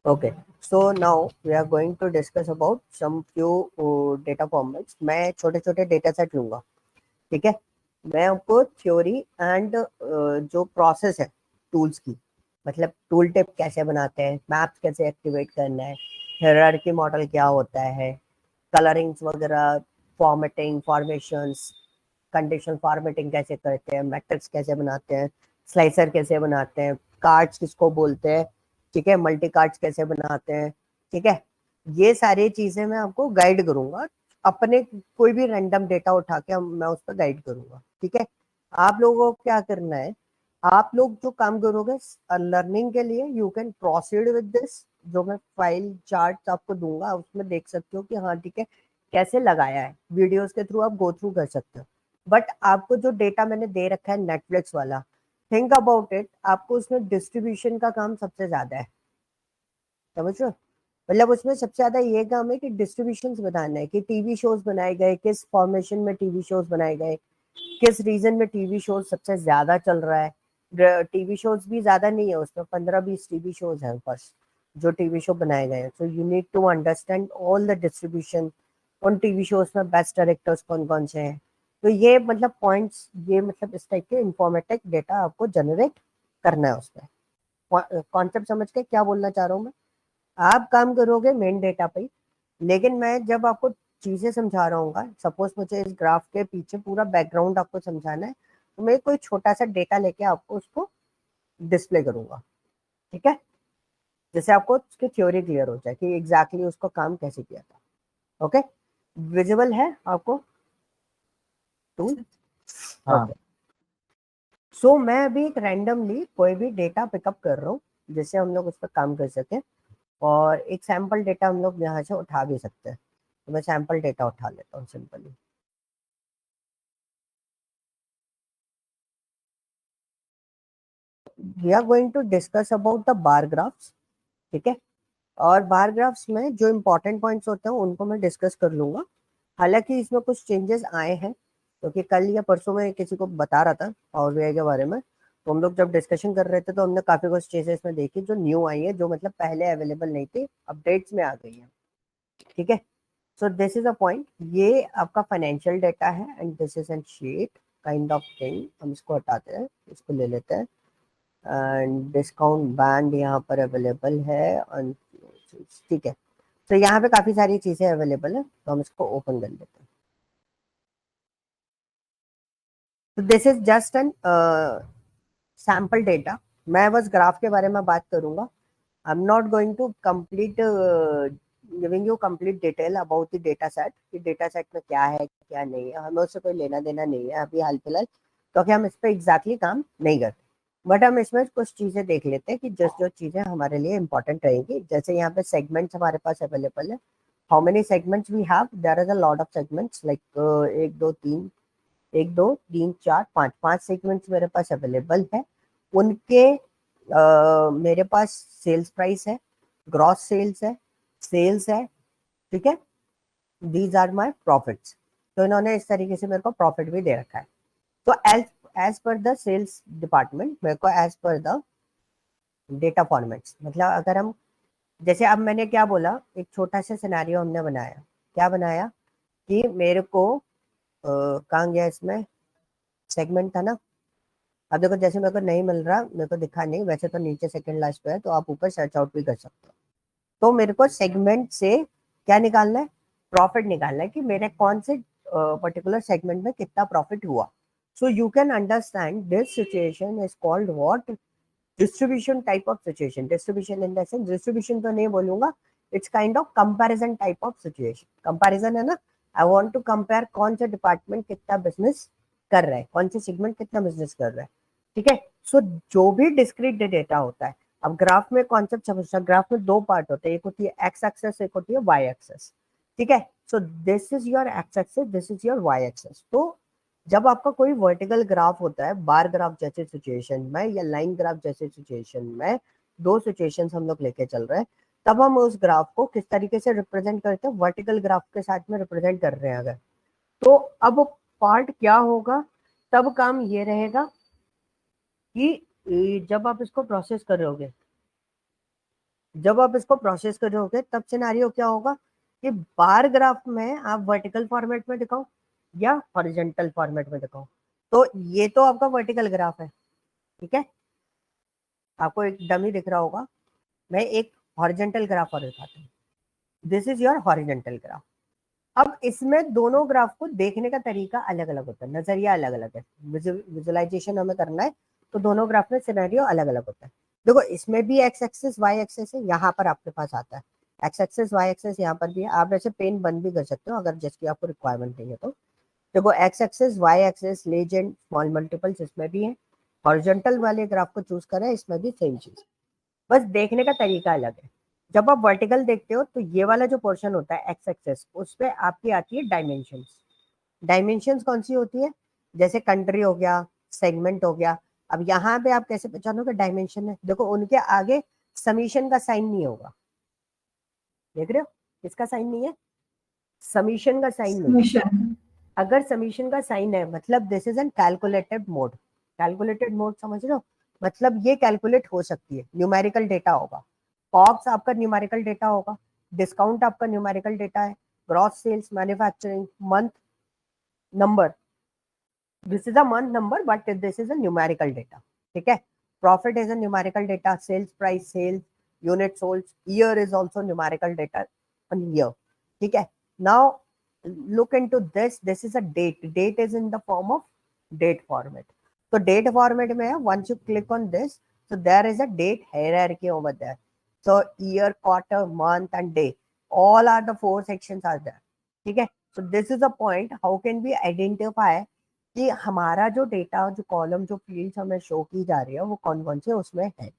Okay, so now we are going to discuss about some few data formats. मैं छोटे छोटे data set लूंगा, ठीक है। मैं आपको थ्योरी एंड जो प्रोसेस है टूल्स की, मतलब टूल टिप कैसे बनाते हैं, मैप्स कैसे एक्टिवेट करना है, हायरार्की मॉडल क्या होता है, कलरिंग्स वगैरह, फॉर्मेटिंग, फॉर्मेशंस, कंडीशनल फॉर्मेटिंग कैसे करते हैं, मैट्रिक्स कैसे बनाते हैं, स्लाइसर कैसे बनाते हैं, कार्ड्स किसको बोलते हैं, ठीक है, मल्टी कार्ड्स कैसे बनाते हैं, ठीक है। ये सारी चीजें मैं आपको गाइड करूंगा, अपने कोई भी रैंडम डेटा उठा के मैं उस पर गाइड करूंगा, ठीक है। आप लोगों को क्या करना है, आप लोग जो काम करोगे लर्निंग के लिए, you can proceed with this. जो मैं फाइल चार्ट आपको दूंगा उसमें देख सकते हो कि हाँ ठीक है कैसे लगाया है, वीडियोस के थ्रू आप गो थ्रू कर सकते हो। बट आपको जो डेटा मैंने दे रखा है नेटफ्लिक्स वाला, थिंक अबाउट इट, आपको उसमें डिस्ट्रीब्यूशन का काम सबसे ज्यादा है, समझ रहे हो। मतलब उसमें सबसे ज्यादा ये काम है कि डिस्ट्रीब्यूशन बताना है कि टीवी शोज बनाए गए, किस फॉर्मेशन में टीवी शोज बनाए गए, किस रीजन में टीवी शोज सबसे ज्यादा चल रहा है। टीवी शोज भी ज्यादा नहीं है उसमें, 15-20 टीवी शोज हैं बस जो टीवी शो बनाए गए हैं। So you need to understand all the distribution, उन टीवी शोज में बेस्ट डायरेक्टर्स कौन कौन से हैं। तो ये मतलब पॉइंट्स, ये मतलब इस टाइप के इंफॉर्मेटिव डेटा आपको जनरेट करना है उसमें। कॉन्सेप्ट समझ के क्या बोलना चाह रहा हूँ मैं। आप काम करोगे मेन डेटा पे ही, लेकिन मैं जब आपको चीजें समझा रहा हूँ, सपोज मुझे इस ग्राफ के पीछे पूरा बैकग्राउंड आपको समझाना है, तो मैं कोई छोटा सा डेटा लेके आपको उसको डिस्प्ले करूंगा, ठीक है, जैसे आपको उसकी थ्योरी क्लियर हो जाए कि एग्जैक्टली उसको काम कैसे किया था। ओके, विजिबल है आपको टूल? हाँ। ओके, सो मैं अभी एक रैंडमली कोई भी डेटा पिकअप कर रहा हूँ जिससे हम लोग उस पर काम कर सकें, और एक सैंपल डेटा हम लोग यहाँ से उठा भी सकते हैं। तो मैं सैंपल डेटा उठा लेता हूँ simply. We are going to discuss about the bar graphs, ठीक है। और बार ग्राफ्स में जो इंपॉर्टेंट पॉइंट्स होते हैं उनको मैं डिस्कस कर लूंगा। हालांकि इसमें कुछ चेंजेस आए हैं, क्योंकि कल या परसों में किसी को बता रहा था पावर बीआई के बारे में, तो हम लोग जब डिस्कशन कर रहे थे तो हमने काफी कुछ चीजें इसमें देखी जो न्यू आई है, जो मतलब पहले अवेलेबल नहीं थी, अपडेट्स में आ गई है, ठीक है। So this is a point, ये आपका फाइनेंशियल डेटा है and this is N sheet kind of thing. हम इसको हटाते हैं, इसको ले लेते हैं, एंड डिस्काउंट बैंड यहाँ पर अवेलेबल है, ठीक है। तो यहाँ पे काफी सारी चीजें अवेलेबल है, तो हम इसको ओपन कर लेते हैं। तो this is just an sample data. मैं बस ग्राफ के बारे में बात करूंगा। I am not going to complete giving you complete detail about the data set, कि डेटा सेट में क्या है क्या नहीं है, हमें उससे कोई लेना देना नहीं है अभी हाल फिलहाल, क्योंकि हम इस पर एग्जैक्टली काम नहीं करते। बट हम इसमें कुछ चीजें देख लेते हैं कि जो चीजें हमारे लिए इंपॉर्टेंट रहेंगी। जैसे यहाँ पे सेगमेंट्स हमारे पास अवेलेबल है। How many segments we have, there is a lot of segments, like 1 2 3 5 segments मेरे पास अवेलेबल है। उनके मेरे पास सेल्स प्राइस है, ग्रॉस सेल्स है, सेल्स है, ठीक है, दीज आर माय प्रॉफिट्स। तो इन्होंने इस तरीके से मेरे को प्रॉफिट भी दे रखा है। तो as as per the sales department मेरे को as per the data formats, मतलब अगर हम, जैसे अब मैंने क्या बोला, एक छोटा सा सिनेरियो हमने बनाया, क्या बनाया कि मेरे को कहाँ गया इसमें, सेगमेंट था ना। अब देखो जैसे मेरे को नहीं मिल रहा, मेरे को दिखा नहीं, वैसे तो नीचे सेकंड लास्ट पे है, तो आप ऊपर सर्च आउट भी कर सकते हो। तो मेरे को सेगमेंट से क्या निकालना है, प्रॉफिट निकालना है, कि मेरे कौन से पर्टिकुलर सेगमेंट में कितना प्रॉफिट हुआ। सो you can understand this situation is called what, distribution type of situation. Distribution in the sense, distribution तो नहीं बोलूंगा, it's kind of comparison type of situation. Comparison है ना, आई वांट टू कंपेयर कौन सा डिपार्टमेंट कितना business कर रहा है, कौन से सेगमेंट कितना बिजनेस कर रहा है, ठीक है। सो जो भी डिस्क्रीट डेटा होता है, अब ग्राफ में कॉन्सेप्ट समझना, ग्राफ में दो पार्ट होते हैं, एक होती है एक्स एक्सेस, एक होती है वाई एक्सेस, ठीक है। So this is your X axis, this is your Y axis. तो जब आपका कोई वर्टिकल ग्राफ होता है बार ग्राफ जैसे सिचुएशन में या लाइन ग्राफ जैसे सिचुएशन में, दो सिचुएशन हम लोग लेके चल रहे हैं, तब हम उस ग्राफ को किस तरीके से रिप्रेजेंट करते हैं, वर्टिकल ग्राफ के साथ में रिप्रेजेंट कर रहे हैं अगर, तो अब पार्ट क्या होगा, तब काम ये रहेगा कि जब आप इसको प्रोसेस करोगे, जब आप इसको प्रोसेस करोगे तब सिनेरियो क्या होगा कि बार ग्राफ में आप वर्टिकल फॉर्मेट में दिखाओ या हॉरिजॉन्टल फॉर्मेट में दिखाओ। तो ये तो आपका वर्टिकल ग्राफ है, ठीक है, आपको एक डमी दिख रहा होगा। मैं एक हॉरिजॉन्टल ग्राफ और दिखाता हूँ। This is your horizontal graph. अब इसमें दोनों ग्राफ को देखने का तरीका अलग अलग होता है, नजरिया अलग अलग है, विजुअलाइजेशन हमें करना है तो दोनों ग्राफ में सिनेरियो अलग अलग होता है। देखो इसमें भी एक्स एक्सिस वाई एक्सिस है, यहाँ पर आपके पास आता है एक्स एक्सिस वाई एक्सिस, यहाँ पर भी है। आप ऐसे पेन बंद भी कर सकते हो अगर जिसकी आपको रिक्वायरमेंट नहीं है तो। देखो X axis Y axis legend small multiples इसमें भी है। हॉरिजॉन्टल वाले ग्राफ को चूज करें, इसमें भी सेम चीज, बस देखने का तरीका अलग है। जब आप वर्टिकल देखते हो तो ये वाला जो पोर्शन होता है एक्स एक्सेस, उस पे आपकी आती है डायमेंशंस। डायमेंशंस कौन सी होती है, जैसे कंट्री हो गया, सेगमेंट हो गया। अब यहाँ पे आप कैसे पहचानोगे डायमेंशन है, देखो उनके आगे समीशन का साइन नहीं होगा, देख रहे हो, किसका साइन नहीं है, समीशन का साइन नहीं है। मिशन। अगर समीशन का साइन है मतलब this is an calculated mode. Calculated mode समझ रहे हो, मतलब ये कैलकुलेट हो सकती है, न्यूमेरिकल डेटा होगा। कॉग्स आपका न्यूमेरिकल डेटा होगा, डिस्काउंट आपका न्यूमेरिकल डेटा है, gross sales, manufacturing, month number, this is a month number but this is a numerical data, ठीक है। Profit is a numerical data, sales price, sales unit sold, year is also numerical data on year, ठीक है। Now look into this is a date is in the form of date format. So date format में once you click on this, so there is a date hierarchy over there. So year, quarter, month and day, all are the four sections are there, ठीक है। So this is a point how can we identify कि हमारा जो data, जो column, जो fields हमें show की जा रही है वो कौन कौन से उसमें है।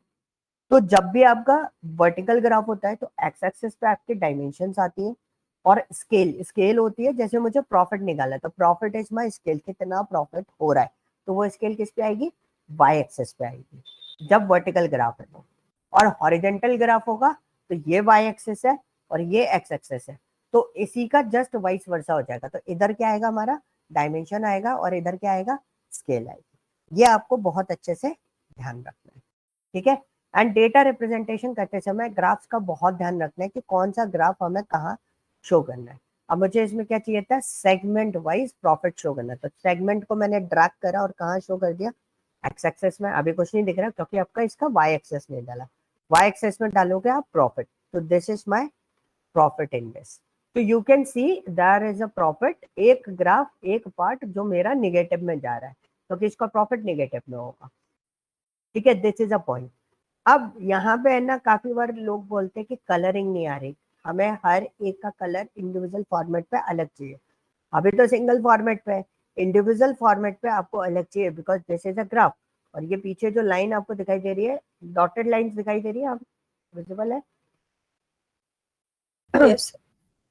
तो जब भी आपका वर्टिकल ग्राफ होता है तो एक्स एक्सिस पे आपकी डायमेंशंस आती है और स्केल, स्केल होती है, जैसे मुझे प्रॉफिट निकाला तो प्रॉफिट इज माय स्केल, कितना प्रॉफिट हो रहा है, तो वो स्केल किस पे आएगी, वाई एक्सिस पे आएगी जब वर्टिकल ग्राफ है तो। और हॉरिजेंटल ग्राफ होगा तो ये वाई एक्सिस है और ये एक्स एक्सिस है, तो इसी का जस्ट वाइस वर्सा हो जाएगा। तो इधर क्या आएगा, हमारा डायमेंशन आएगा और इधर क्या आएगा, स्केल आएगी। ये आपको बहुत अच्छे से ध्यान रखना है, ठीक है। एंड डेटा रिप्रेजेंटेशन करते समय ग्राफ्स का बहुत ध्यान रखना है कि कौन सा ग्राफ हमें कहाँ शो करना है। अब मुझे इसमें क्या चाहिए था, सेगमेंट वाइज प्रॉफिट शो करना, तो सेगमेंट को मैंने ड्रैग करा और कहाँ शो कर दिया, एक्स एक्सेस में। अभी कुछ नहीं दिख रहा क्योंकि आपका इसका वाई एक्सेस नहीं डाला, वाई एक्सेस में डालोगे आप प्रॉफिट, तो this is my profit in this. तो you can see there is a profit, एक ग्राफ एक पार्ट जो मेरा निगेटिव में जा रहा है क्योंकि इसका प्रॉफिट निगेटिव में होगा, ठीक है। This is a point. अब यहाँ पे है ना, काफी बार लोग बोलते हैं कि कलरिंग नहीं आ रही, हमें हर एक का कलर इंडिविजुअल फॉर्मेट पे अलग चाहिए। अभी तो सिंगल फॉर्मेट पे है, इंडिविजुअल फॉर्मेट पे आपको अलग चाहिए because this is a graph. और ये पीछे जो लाइन आपको दिखाई दे रही है, डॉटेड लाइंस दिखाई दे रही है, आप विजिबल है यस।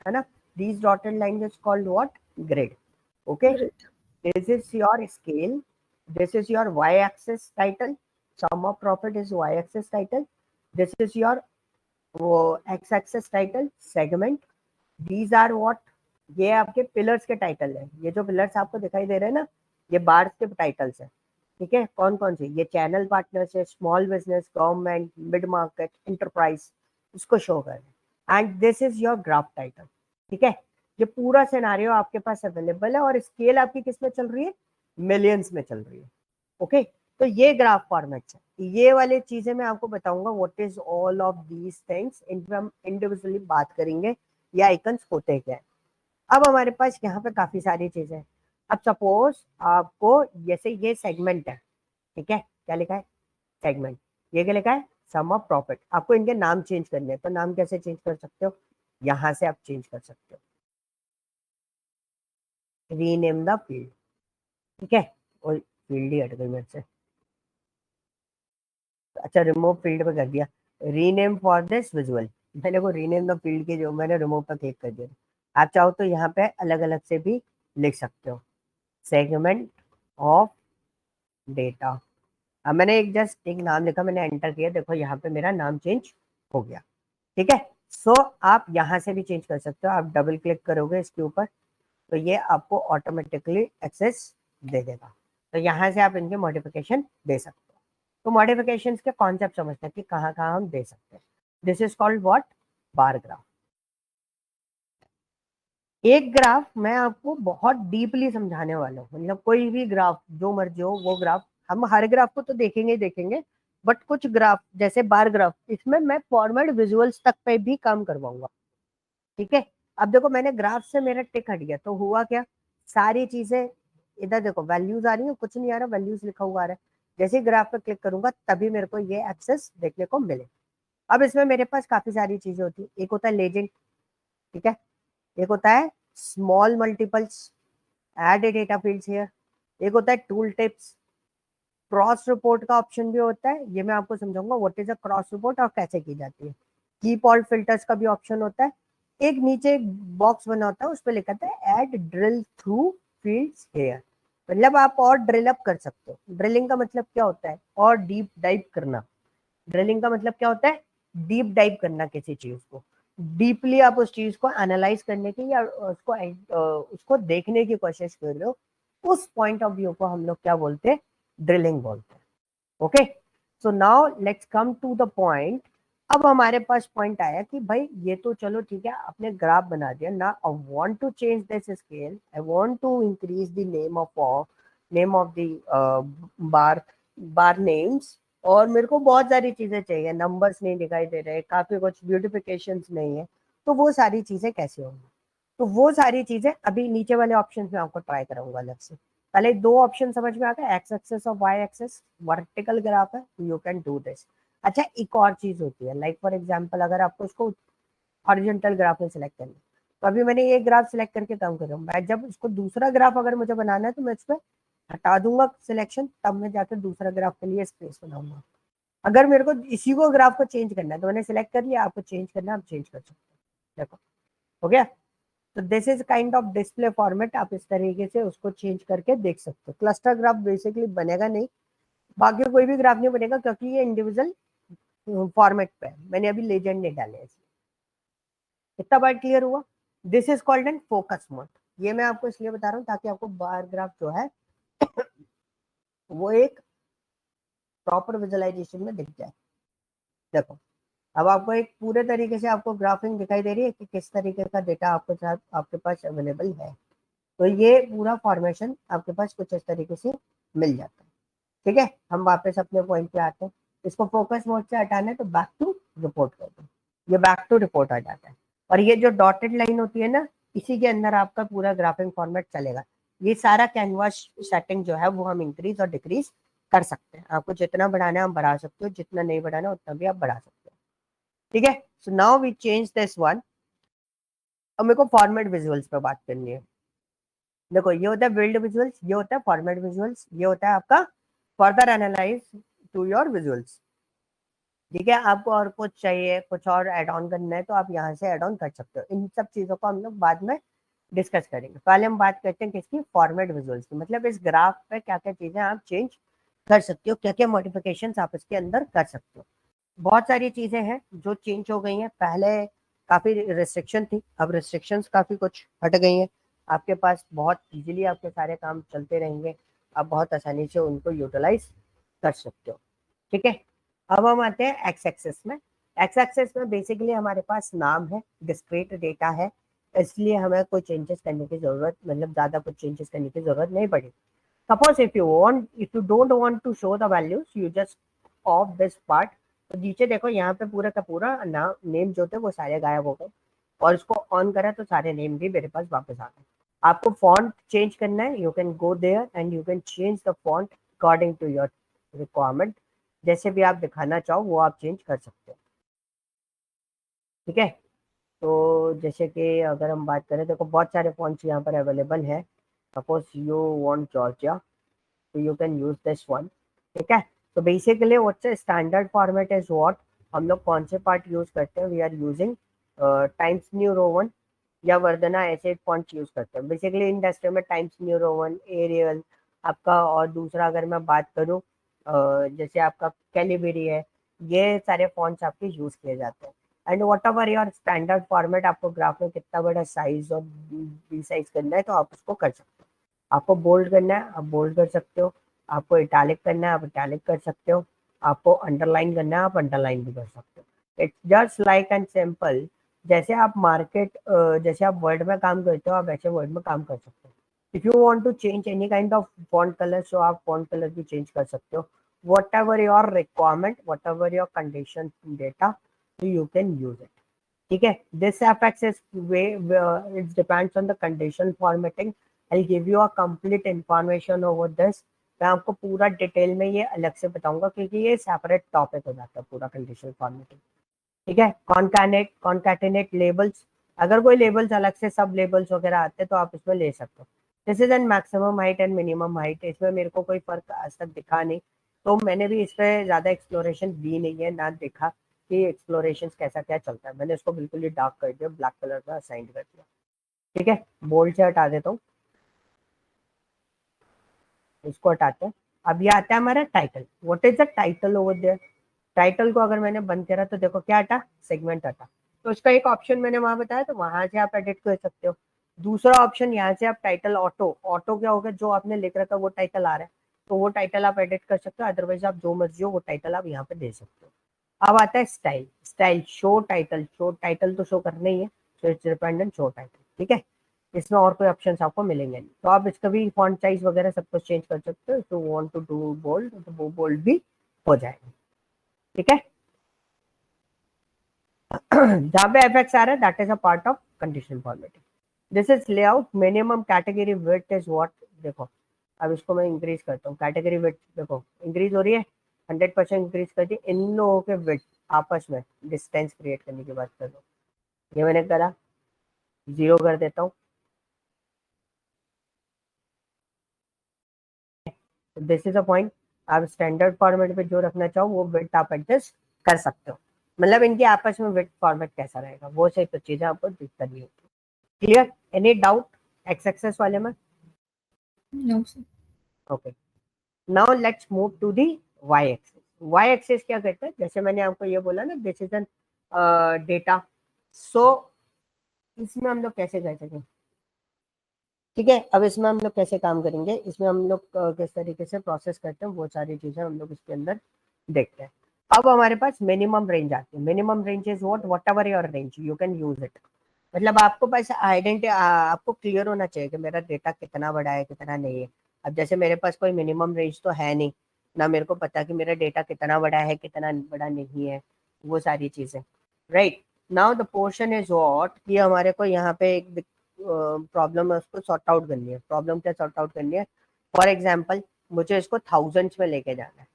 है ना, these dotted lines is called what, grid, okay। Great. This is your scale, this is your y axis title, sum of profit is y axis title, this is your वो x axis title segment, these are what, ये आपके pillars के title है। ये जो pillars आपको दिखाई दे रहे हैं ना, ये बार्स के टाइटल्स है, ठीक है। कौन कौन से, ये चैनल पार्टनर्स है, small business, government, mid market, enterprise, उसको शो कर and this is your graph title, ठीक है। ये पूरा सिनेरियो आपके पास अवेलेबल है और स्केल आपकी किस में चल रही है, मिलियंस में चल रही है, ओके। तो ये ग्राफ फॉर्मेट्स है, ये वाली चीजें मैं आपको बताऊंगा what is all of these things, इनपे हम इंडिविजुअली बात करेंगे ये आइकन्स होते क्या है। अब हमारे पास यहाँ पे काफी सारी चीजें हैं। अब सपोज आपको, जैसे ये सेगमेंट है, ठीक है, क्या लिखा है, सेगमेंट, ये क्या लिखा है, सम ऑफ प्रॉफिट। आपको इनके नाम चेंज करने हैं, तो नाम कैसे चेंज कर सकते हो, यहाँ से आप चेंज कर सकते हो, रीनेम द फील्ड, ठीक है। और फील्ड ही हट गई मेरे से, अच्छा रिमूव फील्ड पे कर दिया, रीनेम फॉर दिस विजुअल, मैंने को रीनेम द फील्ड की जो मैंने रिमूव पर क्लिक कर दिया। आप चाहो तो यहाँ पे अलग अलग से भी लिख सकते हो, सेगमेंट ऑफ डेटा। अब मैंने एक जस्ट एक नाम लिखा, मैंने एंटर किया, देखो यहाँ पे मेरा नाम चेंज हो गया, ठीक है। सो आप यहाँ से भी चेंज कर सकते हो, आप डबल क्लिक करोगे इसके ऊपर तो ये आपको ऑटोमेटिकली एक्सेस दे देगा। तो यहाँ से आप इनके मॉडिफिकेशन दे सकते हो। तो मॉडिफिकेशंस के कॉन्सेप्ट समझते हैं कि कहाँ कहाँ हम दे सकते हैं। This is called what? Bar graph. एक ग्राफ मैं आपको बहुत डीपली समझाने वाला हूँ, मतलब कोई भी ग्राफ जो मर्जी हो वो ग्राफ, हम हर ग्राफ को तो देखेंगे ही देखेंगे, बट कुछ ग्राफ जैसे बार ग्राफ, इसमें मैं फॉर्मेट विजुअल्स तक पे भी काम करवाऊंगा। ठीक है, अब देखो मैंने ग्राफ से मेरा टिक हट गया तो हुआ क्या, सारी चीजें इधर देखो वैल्यूज आ रही है, कुछ नहीं आ रहा, वैल्यूज लिखा हुआ आ रहा है। जैसे ही ग्राफ पे क्लिक करूंगा तभी मेरे को ये एक्सेस देखने को मिले। अब इसमें मेरे पास काफी सारी चीजें होती है, एक होता है लेजेंड, ठीक है, एक होता है small multiples, add data fields here, एक होता है टूल टिप्स, क्रॉस रिपोर्ट का ऑप्शन भी होता है, ये मैं आपको समझाऊंगा what is a cross report और कैसे की जाती है। कीप ऑल फिल्टर्स का भी ऑप्शन होता है। एक नीचे एक बॉक्स बना होता है उस पर लिखा था add drill through fields here, मतलब आप और ड्रिल अप कर सकते हो। ड्रिलिंग का मतलब क्या होता है? और डीप डाइव करना। ड्रिलिंग का मतलब क्या होता है? डीप डाइव करना किसी चीज को, डीपली आप उस चीज को एनालाइज करने की या उसको देखने की कोशिश कर रहे हो, उस पॉइंट ऑफ व्यू को हम लोग क्या बोलते हैं? ड्रिलिंग बोलते हैं। Okay, so now let's come to the point. अब हमारे पास पॉइंट आया कि भाई ये तो चलो ठीक है, आपने ग्राफ बना दिया ना, I want to change this scale, I want to increase the name of the bar bar names, और मेरे को बहुत सारी चीजें चाहिए, नंबर्स नहीं दिखाई दे रहे, काफी कुछ ब्यूटिफिकेशंस नहीं है, तो वो सारी चीजें कैसे होंगी? तो वो सारी चीजें अभी नीचे वाले ऑप्शन में आपको ट्राई कराऊंगा अलग से। पहले दो ऑप्शन समझ में आ गया, एक्स एक्सेस और वाई एक्सेस, वर्टिकल ग्राफ है, यू कैन डू दिस। अच्छा, एक और चीज होती है, लाइक फॉर एग्जांपल अगर आपको इसको हॉरिजॉन्टल ग्राफ में सिलेक्ट करना है, तो अभी मैंने ये ग्राफ सिलेक्ट करके काम कर रहा हूँ, मैं जब इसको दूसरा ग्राफ अगर मुझे बनाना है तो मैं इस पर हटा दूंगा सिलेक्शन, तब मैं जाकर दूसरा ग्राफ के लिए स्पेस बनाऊंगा। अगर मेरे को इसी को ग्राफ को चेंज करना है तो मैंने सिलेक्ट कर लिया, आपको चेंज करना है आप चेंज कर सकते हो। देखो हो गया। तो this is kind of display format, आप इस तरीके से उसको चेंज करके देख सकते हो। क्लस्टर ग्राफ बेसिकली बनेगा नहीं, बाकी कोई भी ग्राफ नहीं बनेगा क्योंकि ये इंडिविजुअल फॉर्मेट पे है, मैंने अभी लेजेंड नहीं डाले इसलिए। इतना बार क्लियर हुआ? This is called N focus mode. ये मैं आपको इसलिए बता रहा हूँ ताकि आपको बार ग्राफ जो है वो एक प्रॉपर विजुअलाइजेशन में दिख जाए। देखो, अब आपको एक पूरे तरीके से आपको ग्राफिंग दिखाई दे रही है कि किस तरीके का डेटा आपके साथ आपके पास अवेलेबल है। तो ये पूरा फॉर्मेशन आपके पास कुछ इस तरीके से मिल जाता है। ठीक है, हम वापस अपने पॉइंट पे आते हैं। इसको फोकस मोड से हटाना है तो बैक टू रिपोर्ट कर दो, ये बैक टू रिपोर्ट आ जाता है। और ये जो डॉटेड लाइन होती है ना, इसी के अंदर आपका पूरा ग्राफिंग फॉर्मेट चलेगा। ये सारा कैनवास सेटिंग जो है वो हम इंक्रीज और डिक्रीज कर सकते हैं, आपको जितना बढ़ाना है हम बढ़ा सकते हो, जितना नहीं बढ़ाना उतना भी आप बढ़ा सकते हो। ठीक है, so now we change this one. अब मेरे को फॉर्मेट विजुअल्स पे बात करनी है। देखो, ये होता है बिल्ड विजुअल्स, ये होता है फॉर्मेट विजुअल्स, ये होता है आपका further analyse to your visuals. ठीक है, आपको और कुछ चाहिए, कुछ और ऐड ऑन करना है तो आप यहाँ से ऐड ऑन कर सकते हो। इन सब चीजों को हम लोग बाद में डिस्कस करेंगे, पहले हम बात करते हैं किसकी? फॉर्मेट विजुअल्स की। मतलब इस ग्राफ पे क्या क्या चीजें आप चेंज कर सकते हो, क्या क्या मॉडिफिकेशन आप इसके अंदर कर सकते हो। बहुत सारी चीजें हैं जो चेंज हो गई हैं, पहले काफी रिस्ट्रिक्शन थी, अब रिस्ट्रिक्शंस काफी कुछ हट गई हैं। आपके पास बहुत इजीली आपके सारे काम चलते रहेंगे, आप बहुत आसानी से उनको यूटिलाइज कर सकते हो। ठीक है, अब हम आते हैं एक्स एक्सेस में। एक्स एक्सेस में बेसिकली हमारे पास नाम है, डिस्क्रीट डेटा है, इसलिए हमें कोई चेंजेस करने की जरूरत, मतलब ज्यादा कुछ चेंजेस करने की जरूरत नहीं पड़ी। Suppose if you don't want to show the values, you just off this part. तो नीचे देखो, यहाँ पे पूरा का पूरा नाम नेम जो थे वो सारे गायब हो गए, और इसको ऑन करा तो सारे नेम भी मेरे पास वापस आ गए। आपको फॉन्ट चेंज करना है, you can go there and you can change the font according to your requirement, जैसे भी आप दिखाना चाहो वो आप चेंज कर सकते हो। ठीक है, तो जैसे कि अगर हम बात करें, देखो बहुत सारे फॉन्ट्स यहाँ पर अवेलेबल हैं। सपोज यू वांट जॉर्जिया, तो you can use this one. ठीक है, तो basically what's standard format is what, हम लोग कौन से पार्ट यूज करते हैं? We are using Times New Roman या वर्धना ऐसे फॉन्ट यूज करते हैं। बेसिकली इंडस्ट्री में टाइम्स न्यू रोमन, एरियल आपका, और दूसरा अगर मैं बात करूँ जैसे आपका कैलिबरी है, ये सारे फॉन्ट्स आपके यूज किए जाते हैं। And what ever your standard format, आपको ग्राफ में कितना बड़ा साइज और साइज करना है तो आप उसको कर सकते हो। आपको बोल्ड करना है आप बोल्ड कर सकते हो, आपको इटैलिक करना है आप इटैलिक कर सकते हो, आपको अंडरलाइन करना है आप अंडरलाइन भी कर सकते हो। It's just like and simple, जैसे आप मार्केट, जैसे आप वर्ड में काम करते हो आप वैसे वर्ड में काम कर सकते हो। If you want to change any kind of font colour, so आप फॉन्ट कलर भी चेंज कर सकते हो, whatever your requirement, whatever your condition data, you can use it. ठीक है, this affects is way, it depends on the condition formatting. I give you a complete information over this. मैं आपको पूरा detail में ये अलग से बताऊंगा क्योंकि ये सेपरेट टॉपिक हो जाता है पूरा कंडीशन फॉर्मेटिंग। ठीक है, कॉन्कैटिनेट लेबल्स, अगर कोई लेबल्स अलग से सब लेबल्स वगैरह आते हैं तो आप इसमें ले सकते हो। This is N maximum height and minimum height, इसमें मेरे को कोई फर्क आज तक दिखा नहीं, तो मैंने भी इस पर ज्यादा एक्सप्लोरेशन दी नहीं है, ना देखा कि एक्सप्लोरेशन कैसा क्या चलता है। मैंने इसको बिल्कुल ही डार्क कर दिया, ब्लैक कलर का असाइन कर दिया। ठीक है, बोल्ड से हटा देता हूँ, इसको हटाते हैं। अब ये आता है हमारा title. What is the title over there? Title को अगर मैंने बंद करा तो देखो क्या हटा, सेगमेंट हटा। तो इसका एक ऑप्शन मैंने वहां बताया, तो वहां से आप एडिट कर सकते हो। दूसरा ऑप्शन यहाँ से आप टाइटल ऑटो, ऑटो क्या होगा, जो आपने लिख रखा है वो टाइटल आ रहा है तो वो टाइटल आप एडिट कर सकते हो, अदरवाइज आप जो मर्जी हो वो टाइटल आप यहाँ पे दे सकते हो। अब आता है style, style show title, show title तो शो करना ही है, so it's dependent show title. ठीक है, इसमें और कोई ऑप्शंस आपको मिलेंगे नहीं, तो आप इसका भी फॉन्ट साइज वगैरह सब कुछ चेंज कर सकते हो। तो वांट टू डू बोल्ड तो वो बोल्ड भी हो जाएगा। ठीक है, जहाँ पे एफएक्स आ रहा है that is a part of condition formatting. This is layout minimum category width is what. देखो, अब इसको मैं इंक्रीज करता हूँ, कैटेगरी विड्थ देखो इंक्रीज हो रही है, 100% इंक्रीज कर दी। इन लोगों के विड्थ आपस में डिस्टेंस क्रिएट करने की बात कर रहा हूँ, ये मैंने करा, 0 कर देता हूँ। दिस इज अ पॉइंट, आप स्टैंडर्ड फॉर्मेट पे जो रखना चाहो वो विड्थ आप एडजस्ट कर सकते हो, मतलब इनके आपस में विड्थ फॉर्मेट कैसा रहेगा वो सही तो चीजें आपको दिख करनी होती है। Clear, any doubt x axis वाले में? No sir. Okay, now let's move to the y axis. Y axis क्या कहते हैं, जैसे मैंने आपको ये बोला ना, this is an data, so इसमें हम लोग कैसे कर सकें? ठीक है, अब इसमें हम लोग कैसे काम करेंगे, इसमें हम लोग किस तरीके से प्रोसेस करते हैं वो सारी चीजें हम लोग इसके अंदर देखते हैं। अब हमारे पास मिनिमम रेंज आती है। Minimum range is what ever your range you can use it. मतलब आपको पास आइडेंटिटी, आपको क्लियर होना चाहिए कि मेरा डेटा कितना बड़ा है कितना नहीं है। अब जैसे मेरे पास कोई मिनिमम रेंज तो है नहीं, ना मेरे को पता कि मेरा डेटा कितना बड़ा है कितना बड़ा नहीं है, वो सारी चीजें। Right, now the portion is what कि हमारे को यहाँ पे एक प्रॉब्लम है, उसको सॉर्ट आउट करनी है। प्रॉब्लम क्या सॉर्ट आउट करनी है? फॉर एग्जाम्पल मुझे इसको थाउजेंड्स में लेके जाना है,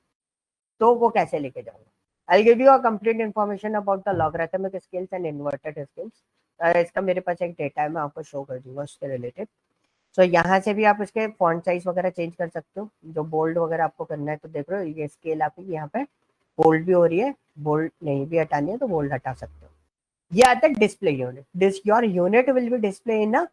तो वो कैसे लेके जाऊंगा? आई give you a complete information about the logarithmic scales and inverted scales. इसका मेरे पास एक डेटा है, मैं आपको शो कर दूंगा उसके रिलेटेड। सो यहाँ से भी आप इसके फॉन्ट साइज वगैरह चेंज कर सकते हो, जो बोल्ड वगैरह आपको करना है। तो देख रहे हो ये स्केल आपकी यहाँ पे बोल्ड भी हो रही है, बोल्ड नहीं भी हटानी है तो बोल्ड हटा सकते हो। ये आता है display unit, this your unit will be display in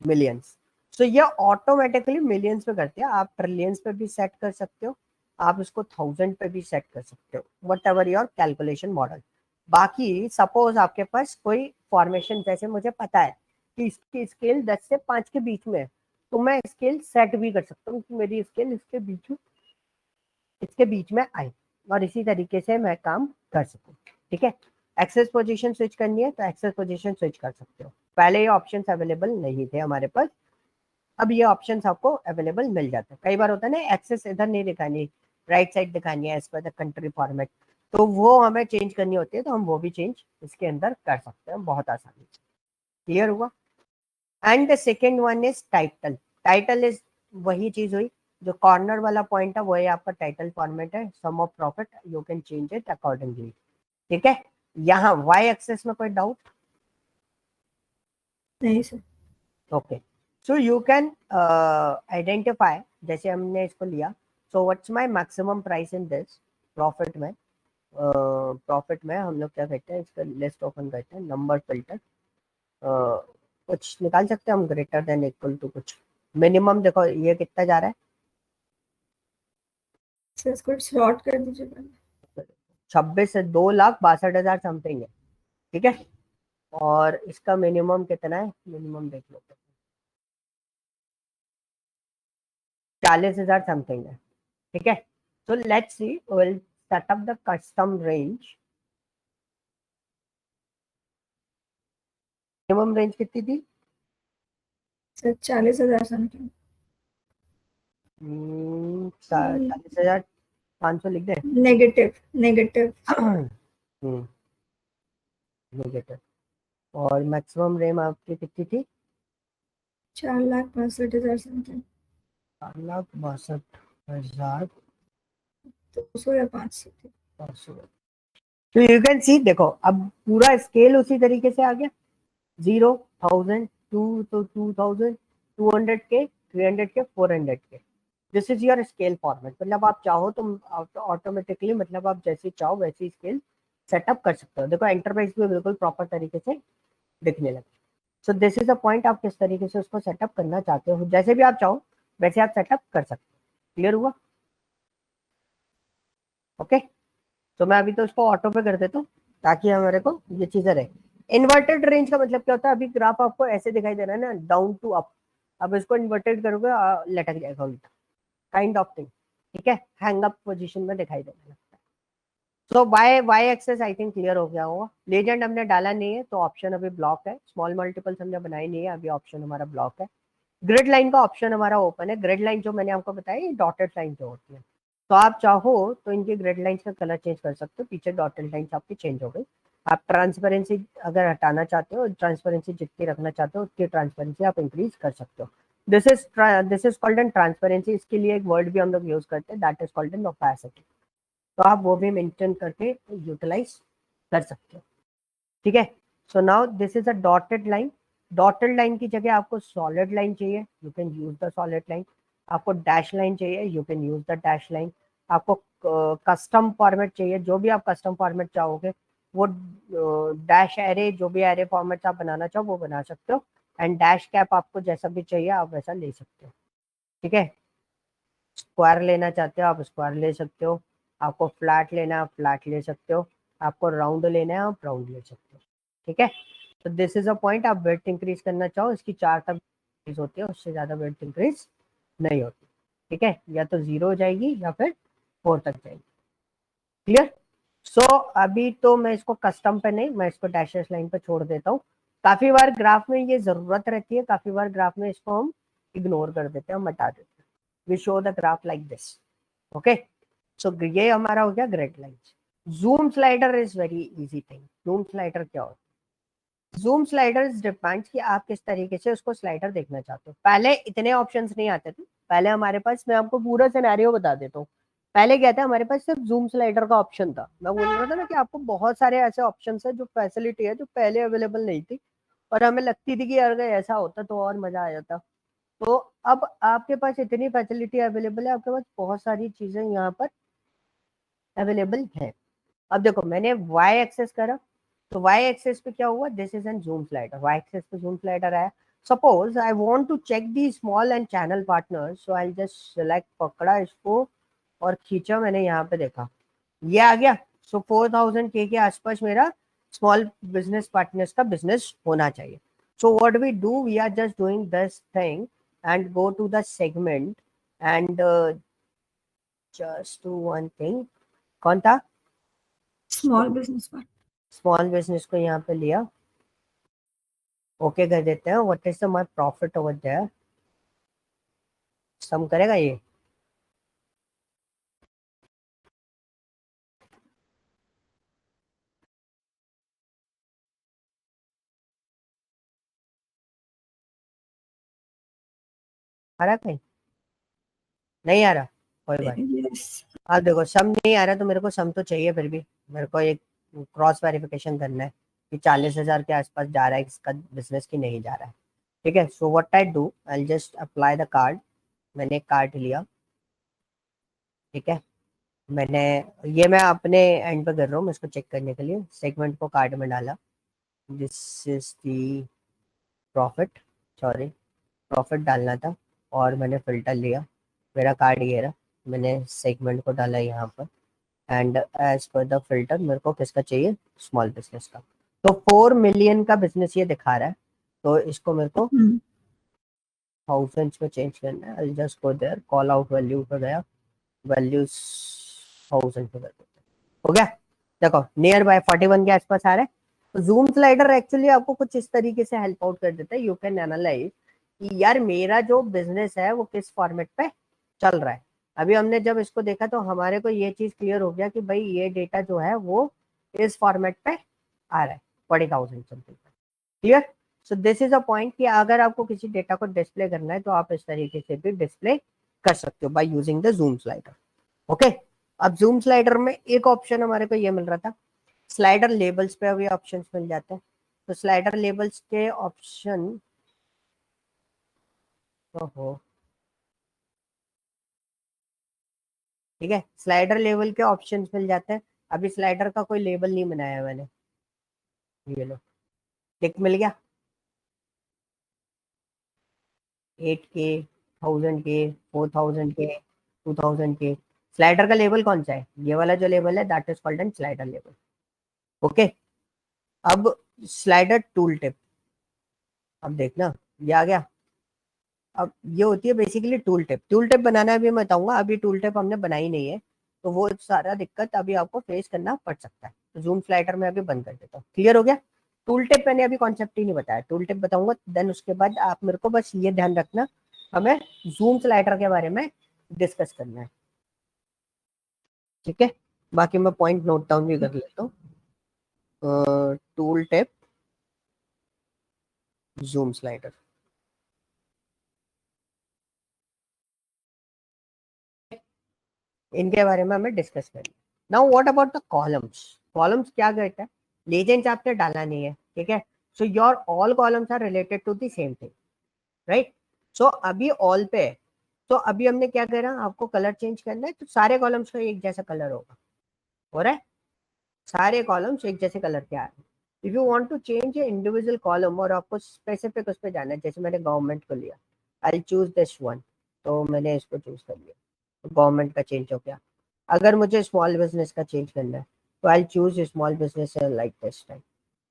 millions. So ये ऑटोमेटिकली मिलियंस पे करते हैं, आप ट्रिलियंस पे भी सेट कर सकते हो, आप इसको थाउजेंड पे भी सेट कर सकते हो, whatever your calculation model. बाकी सपोज आपके पास कोई फॉर्मेशन, जैसे मुझे पता है कि इसकी स्केल 10 से 5 के बीच में है, तो मैं स्केल सेट भी कर सकता हूँ कि मेरी स्केल इसके बीच में आए, और इसी तरीके से मैं काम कर सकूँ। ठीक है, एक्सेस पोजीशन स्विच करनी है तो एक्सेस पोजीशन स्विच कर सकते हो। पहले ये ऑप्शंस अवेलेबल नहीं थे हमारे पास, अब ये ऑप्शंस आपको अवेलेबल मिल जाते हैं। कई बार होता है ना एक्सेस इधर नहीं दिखानी, राइट साइड दिखानी है as per the country format, तो वो हमें चेंज करनी होती है, तो हम वो भी चेंज इसके अंदर कर सकते हैं बहुत आसानी से। क्लियर हुआ? And the second one is title. Title is वही चीज हुई, जो कॉर्नर वाला पॉइंट है वही आपका टाइटल फॉर्मेट है, sum of profit you can change it accordingly. ठीक है, यहाँ वाई एक्सेस में कोई डाउट? नहीं sir. Okay, so you can identify, जैसे हमने इसको लिया, so what's my maximum price in this profit में। प्रॉफिट में हम लोग क्या करते हैं, इसका लिस्ट ओपन करते हैं, नंबर फिल्टर, कुछ निकाल सकते हैं हम, ग्रेटर देन इक्वल टू कुछ मिनिमम। देखो ये कितना जा रहा सर इसको शॉर्ट कर दीजिए पहले। है, 26 से 2,62,000 समथिंग है। ठीक है, और इसका मिनिमम कितना है, मिनिमम देख लो, 40,000 समथिंग है। ठीक है, so let's see, we'll set up the custom range minimum range कितनी थी? Sir 40,000 something. 40,500 लिख दे। Negative negative negative. और मैक्सिमम रेम आपकी कितनी थी? 4,62,000 समथिंग। 4,62,000 200 या 500 थी। 500। तो यू कैन सी, देखो अब पूरा स्केल उसी तरीके से आ गया। 0,000, 2 तो 2,000, 200 के, 300 के, 400 के। This is your scale format. मतलब आप चाहो तो ऑटोमेटिकली, मतलब आप जैसी चाहो वैसी स्केल सेटअप कर सकते हो। देखो एंटरप्राइज भी बिल्कुल प्रॉपर तरीके से दिखने लगे। सो दिस इज अ पॉइंट, आप किस तरीके से उसको सेटअप करना चाहते हो, जैसे भी आप चाहो वैसे आप सेटअप कर सकते हो। क्लियर हुआ? ओके, तो मैं अभी तो उसको ऑटो पे कर देता हूँ ताकि हमारे को ये चीजें रहे। इन्वर्टेड रेंज का मतलब क्या होता है? अभी ग्राफ आपको ऐसे दिखाई दे रहा है ना, डाउन टू अप। अब इसको इन्वर्टेड करोगे लटक जाएगा उल्टा, काइंड ऑफ थिंग। ठीक है, हैंग अप पोजीशन में दिखाई देने लगता है। So y y axis I think clear हो गया होगा। लेजेंड हमने डाला नहीं है तो ऑप्शन अभी ब्लॉक है। स्मॉल मल्टीपल्स हमने बनाई नहीं है, अभी ऑप्शन हमारा ब्लॉक है। ग्रिड लाइन का ऑप्शन हमारा ओपन है। ग्रिड लाइन जो मैंने आपको बताया, ये डॉटेड लाइन जो होती है, तो आप चाहो तो इनके ग्रिड लाइंस का कलर चेंज कर सकते हो। पीछे डॉटेड लाइंस आपकी चेंज हो गई। आप ट्रांसपेरेंसी अगर हटाना चाहते हो, ट्रांसपेरेंसी जितनी रखना चाहते हो उतनी ट्रांसपेरेंसी आप इंक्रीज कर सकते हो। This is called N transparency. इसके लिए एक वर्ड भी हम लोग यूज करते हैं, that is called N opacity. तो आप वो भी मेंटेन करके यूटिलाइज कर सकते हो। ठीक है, so now this is a dotted line. Dotted line की जगह आपको सॉलिड लाइन चाहिए, you can use the solid line. आपको डैश लाइन चाहिए, you can use the dash line. आपको कस्टम फॉर्मेट चाहिए, जो भी आप कस्टम फॉर्मेट चाहोगे वो डैश एरे, जो भी एरे फॉर्मेट आप बनाना चाहो वो बना सकते हो। एंड डैश कैप आपको जैसा भी चाहिए आप वैसा ले सकते हो। ठीक है, स्क्वायर लेना चाहते हो आप स्क्वायर ले सकते हो। आपको फ्लैट लेना है आप फ्लैट ले सकते हो। आपको राउंड लेना है आप राउंड ले सकते हो। ठीक है, तो दिस इज अ पॉइंट। आप वेट इंक्रीज करना चाहो, इसकी 4 तक इंक्रीज होती है, उससे ज्यादा वेट इंक्रीज नहीं होती। ठीक है, या तो 0 हो जाएगी या फिर 4 तक जाएगी। क्लियर? सो अभी तो मैं इसको कस्टम पे नहीं, मैं इसको डैशेस लाइन पे छोड़ देता हूँ। काफी बार ग्राफ में ये जरूरत रहती है, काफी बार ग्राफ में इसको हम इग्नोर कर देते हैं, हम हटा देते हैं। We show the graph like this. Okay, so ये हमारा हो गया grid lines. Zoom slider is very easy thing. Zoom slider क्या होता है? जूम स्लाइडर डिपेंड्स कि आप किस तरीके से उसको स्लाइडर देखना चाहते हो। पहले इतने ऑप्शंस नहीं आते थे। पहले हमारे पास, मैं आपको पूरा सिनेरियो बता देता हूँ। पहले क्या था, हमारे पास सिर्फ जूम स्लाइडर का ऑप्शन था। मैं बोल रहा था ना कि आपको बहुत सारे ऐसे ऑप्शन है, जो फैसिलिटी है जो पहले अवेलेबल नहीं थी, और हमें लगती थी कि अगर ऐसा होता तो और मजा आ जाता। तो अब आपके पास इतनी फैसिलिटी अवेलेबल है, आपके पास बहुत सारी चीजें यहाँ पर अवेलेबल है। अब देखो मैंने वाई एक्सेस करा, तो वाई एक्सेस पे क्या हुआ? This is an zoom slider. Y axis पे जूम स्लाइडर आया। Suppose I want to check the small and channel partner, so I just select, पकड़ा इसको और खींचा मैंने, यहाँ पे देखा ये आ गया। सो 4,000 के आसपास मेरा स्मॉल बिजनेस पार्टनर्स का बिजनेस होना चाहिए। So what we do, we are just doing this thing and go to the segment and just do one thing. कौन था? Small business part. Small business को यहाँ पे लिया, ओके कर देते हैं। What is the my profit over there? Sum करेगा ये? आ रहा कहीं? नहीं आ रहा? कोई बात। यस। अब देखो सम नहीं आ रहा तो मेरे को सम तो चाहिए। फिर भी मेरे को एक क्रॉस वेरिफिकेशन करना है कि 40,000 के आसपास जा रहा है इसका बिजनेस की नहीं जा रहा है। ठीक है, so what I do, I just apply the card. मैंने एक कार्ड लिया। ठीक है, मैंने, ये मैं अपने एंड पे कर रहा हूँ, मैं इसको चेक करने के लिए सेगमेंट को कार्ड में डाला। This is the profit, sorry profit डालना था, और मैंने फिल्टर लिया। मेरा कार्ड ये रहा, मैंने सेगमेंट को डाला यहाँ पर। And as per the filter मेरे को किसका चाहिए? स्मॉल बिजनेस का। तो 4 मिलियन का बिजनेस ये दिखा रहा है, तो इसको मेरे को थाउजेंड्स में चेंज करना है। I just go there, call out value पे गया, वैल्यूज 1000 पे कर देते हैं। हो गया? देखो नियर बाय 41 के आसपास आ रहा है। जूम स्लाइडर एक्चुअली आपको कुछ इस तरीके से हेल्प आउट कर देता है, यू कैन एनालाइज कि यार मेरा जो बिजनेस है वो किस फॉर्मेट पे चल रहा है। अभी हमने जब इसको देखा तो हमारे को ये चीज क्लियर हो गया कि भाई ये डेटा जो है वो इस फॉर्मेट पे आ रहा है 40,000 something. Clear. So this is a point कि अगर आपको किसी डेटा को डिस्प्ले करना है तो आप इस तरीके से भी डिस्प्ले कर सकते हो by using the zoom slider. Okay. अब जूम स्लाइडर में एक ऑप्शन हमारे को ये मिल रहा था, स्लाइडर लेबल्स पे अभी ऑप्शंस मिल जाते हैं। तो स्लाइडर लेबल्स के ऑप्शन, ओहो, ठीक है, स्लाइडर लेवल के ऑप्शंस मिल जाते हैं। अभी स्लाइडर का कोई लेबल नहीं बनाया मैंने, ये लो, टिक मिल गया। 8K, 1000K, 4000K, 2000K। Slider का लेवल कौन सा है? ये वाला जो लेवल है that is called an slider level. Okay. अब स्लाइडर टूल टिप, अब देखना ये आ गया। अब ये होती है basically tool tip. Tool tip बनाना भी मैं बताऊंगा, अभी टूल टिप हमने बनाई नहीं है तो वो सारा दिक्कत अभी आपको फेस करना पड़ सकता है। तो जूम स्लाइडर में अभी बंद कर देता हूँ। क्लियर हो गया। टूल टिप मैंने अभी कॉन्सेप्ट ही नहीं बताया, टूल टिप बताऊंगा देन उसके बाद आप मेरे को बस ये ध्यान रखना हमें जूम स्लाइडर के बारे में डिस्कस करना है। ठीक है, बाकी मैं पॉइंट नोट डाउन भी कर लेता हूँ। टूल टिप, जूम स्लाइडर, इनके बारे में हमें डिस्कस करेंगे। Now what about the columns? Columns क्या करता है? लीजेंड्स आपने डाला नहीं है, ठीक है, so your all columns are related to the same thing, right. So अभी ऑल पे है, तो अभी हमने क्या करा, आपको कलर चेंज करना है तो सारे कॉलम्स का एक जैसा कलर होगा, हो रहा है, सारे कॉलम्स एक जैसे कलर के आ रहे हैं। If you want to change a individual column और आपको स्पेसिफिक उस पर जाना है, जैसे मैंने गवर्नमेंट को लिया, आई चूज दिस वन, तो मैंने इसको चूज कर लिया, तो गवर्नमेंट का चेंज हो गया। अगर मुझे स्मॉल बिजनेस का चेंज करना है तो I choose small business like this time,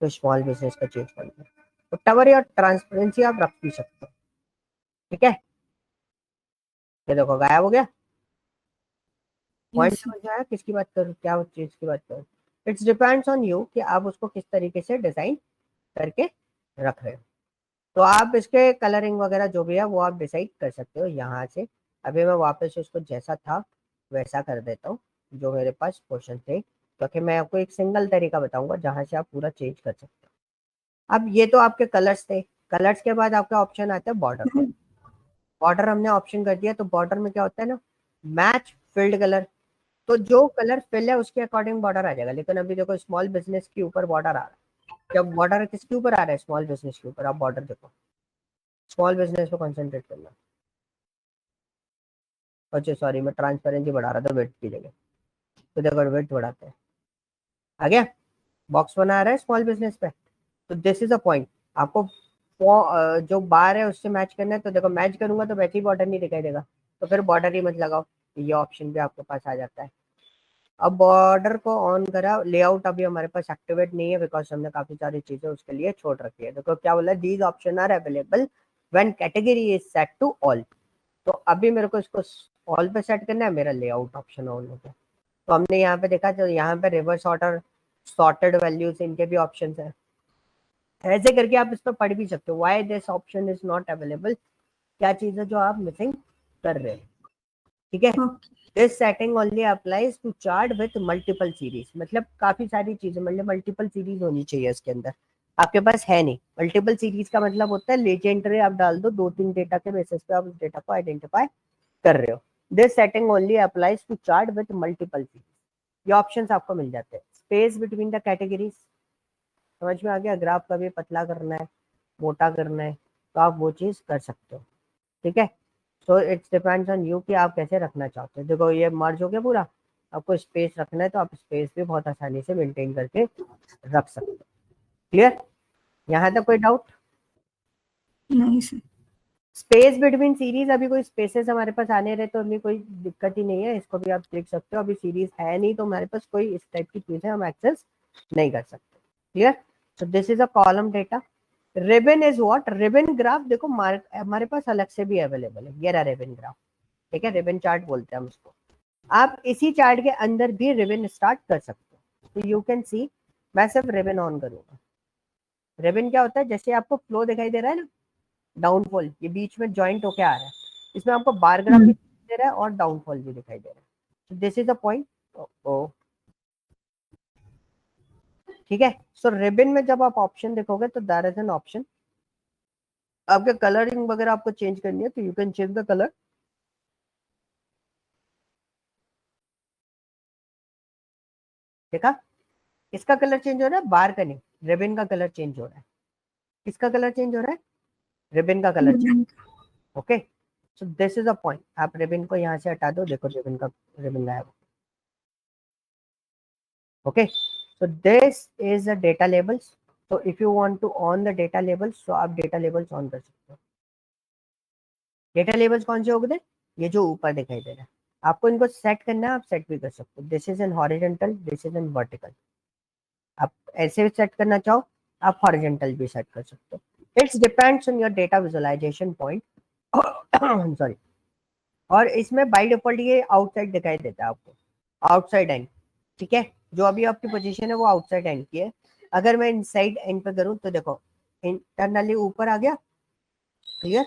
तो स्मॉल बिजनेस का चेंज करना है। तो टवर या ट्रांसपेरेंसी आप रख भी सकते हो। ठीक है, ये देखो गायब हो गया। Point yes sir. समझ में आया किसकी बात करूँ, क्या चीज की बात करूँ? इट्स डिपेंड्स ऑन यू कि आप उसको किस तरीके से डिजाइन करके रख रहे हो। तो आप इसके कलरिंग वगैरह जो भी है वो आप डिसाइड कर सकते हो यहाँ से। अभी मैं वापस उसको जैसा था वैसा कर देता हूँ जो मेरे पास क्वेश्चन थे, क्योंकि मैं आपको एक सिंगल तरीका बताऊंगा जहां से आप पूरा चेंज कर सकते हो। अब ये तो आपके कलर्स थे, कलर्स के बाद आपका ऑप्शन आता है बॉर्डर। बॉर्डर हमने ऑप्शन कर दिया, तो बॉर्डर में क्या होता है ना, मैच फील्ड कलर। तो जो कलर फिल है उसके अकॉर्डिंग बॉर्डर आ जाएगा। लेकिन अभी देखो स्मॉल बिजनेस के ऊपर बॉर्डर आ रहा है, जब बॉर्डर किसके ऊपर आ रहा है, स्मॉल बिजनेस के ऊपर। आप बॉर्डर देखो, स्मॉल बिजनेस पे कॉन्सेंट्रेट करना। अच्छा सॉरी, मैं ट्रांसपेरेंसी बढ़ा रहा था वेट की जगह, तो देखो वेट बढ़ाते हैं, आ गया, बॉक्स बना रहा है स्मॉल बिजनेस पे। तो दिस इज अ पॉइंट, आपको जो बार है उससे मैच करना है, तो देखो मैच करूंगा तो वैसे ही बॉर्डर नहीं दिखाई देगा, तो फिर बॉर्डर ही मत लगाओ, ये ऑप्शन भी आपके पास आ जाता है। अब बॉर्डर को ऑन करा, लेआउट अभी हमारे पास एक्टिवेट नहीं है बिकॉज हमने काफी सारी चीजें उसके लिए छोड़ रखी है। देखो क्या बोला, these option are available when category is set to all. तो अभी मेरे को इसको ऑल पे सेट करना है, मेरा लेआउट ऑप्शन ऑन हो गया। तो हमने यहाँ पे देखा, तो यहाँ पे रिवर्स ऑर्डर, सॉर्टेड वैल्यूज, इनके भी ऑप्शन है। ऐसे करके आप इस पर पढ़ भी सकते हो, why this option is not available, क्या चीज है जो आप मिसिंग कर रहे हैं। ठीक है, okay. This setting only applies to chart with multiple series, मतलब काफी सारी चीजें, मतलब मल्टीपल सीरीज होनी चाहिए इसके अंदर, आपके पास है नहीं। मल्टीपल सीरीज का मतलब होता है लेजेंडरी आप डाल दो, दो तीन डेटा के बेसिस पे आप उस डेटा को आइडेंटिफाई कर रहे हो। This setting only applies to chart with multiple series. ये ऑप्शंस आपको मिल जाते हैं। स्पेस बिटवीन द कैटेगरीज, समझ में आ गया, ग्राफ कभी पतला करना है, मोटा करना है, तो आप वो चीज कर सकते हो। ठीक है, so it's depends on you कि आप कैसे रखना चाहते हो। देखो ये मर्ज हो गया पूरा, आपको स्पेस रखना है तो आप स्पेस भी बहुत आसानी से मेंटेन करके रख सकते हो। क्लियर, यहाँ तक कोई डाउट? नहीं सर। स्पेस बिटवीन सीरीज, अभी कोई स्पेसेस हमारे पास आने रहे तो अभी कोई दिक्कत ही नहीं है, इसको भी आप देख सकते हो। अभी सीरीज है नहीं तो हमारे पास कोई इस टाइप की चीजें हम एक्सेस नहीं कर सकते। Clear, so this is a column data. Ribbon is what, ribbon graph देखो हमारे पास अलग से भी अवेलेबल है, ये रहा रिबन ग्राफ। ठीक है, रिबन चार्ट बोलते हैं हम इसको। आप इसी चार्ट के अंदर भी रिबन स्टार्ट कर सकते हो। तो यू कैन सी, मैं सिर्फ रिबन ऑन करूंगा, रिबन क्या होता है, जैसे आपको फ्लो दिखाई दे रहा है ना, डाउनफॉल, ये बीच में जॉइंट होके आ रहा है, इसमें आपको बार ग्राफ भी दिखाई दे रहा है और डाउनफॉल भी दिखाई दे रहा है। This is the point. ठीक है। सो रिबन में जब आप ऑप्शन देखोगे तो देयर इज एन ऑप्शन, आपके कलरिंग वगैरह आपको चेंज करनी है तो you can change the colour. देखा, किसका कलर चेंज हो रहा है, बार का नहीं, रिबन का कलर चेंज हो रहा है। किसका कलर चेंज हो रहा है, रिबन का colour change. Ribbon. Okay, so this is a point. आप रिबन को यहाँ से हटा दो, देखो रिबन का, रिबन गायब। Okay, so this is the data labels. So if you want to on the data labels, so आप data labels on कर सकते हो। डेटा लेबल्स कौन से होंगे, ये जो ऊपर दिखाई दे रहा है, आपको इनको सेट करना है, आप सेट भी कर सकते हो। This is N horizontal, this is N vertical. आप ऐसे भी सेट करना चाहो, आप हॉरिजेंटल भी सेट कर सकते हो। It's depends on your data visualisation point. Sorry. और इसमें बाय डिफॉल्ट ये आउटसाइड दिखाई देता है आपको, आउटसाइड एंड। ठीक है, जो अभी आपकी पोजीशन है वो आउटसाइड एंड की है। अगर मैं इनसाइड एंड पे करूं तो देखो, इंटरनली ऊपर आ गया, क्लियर।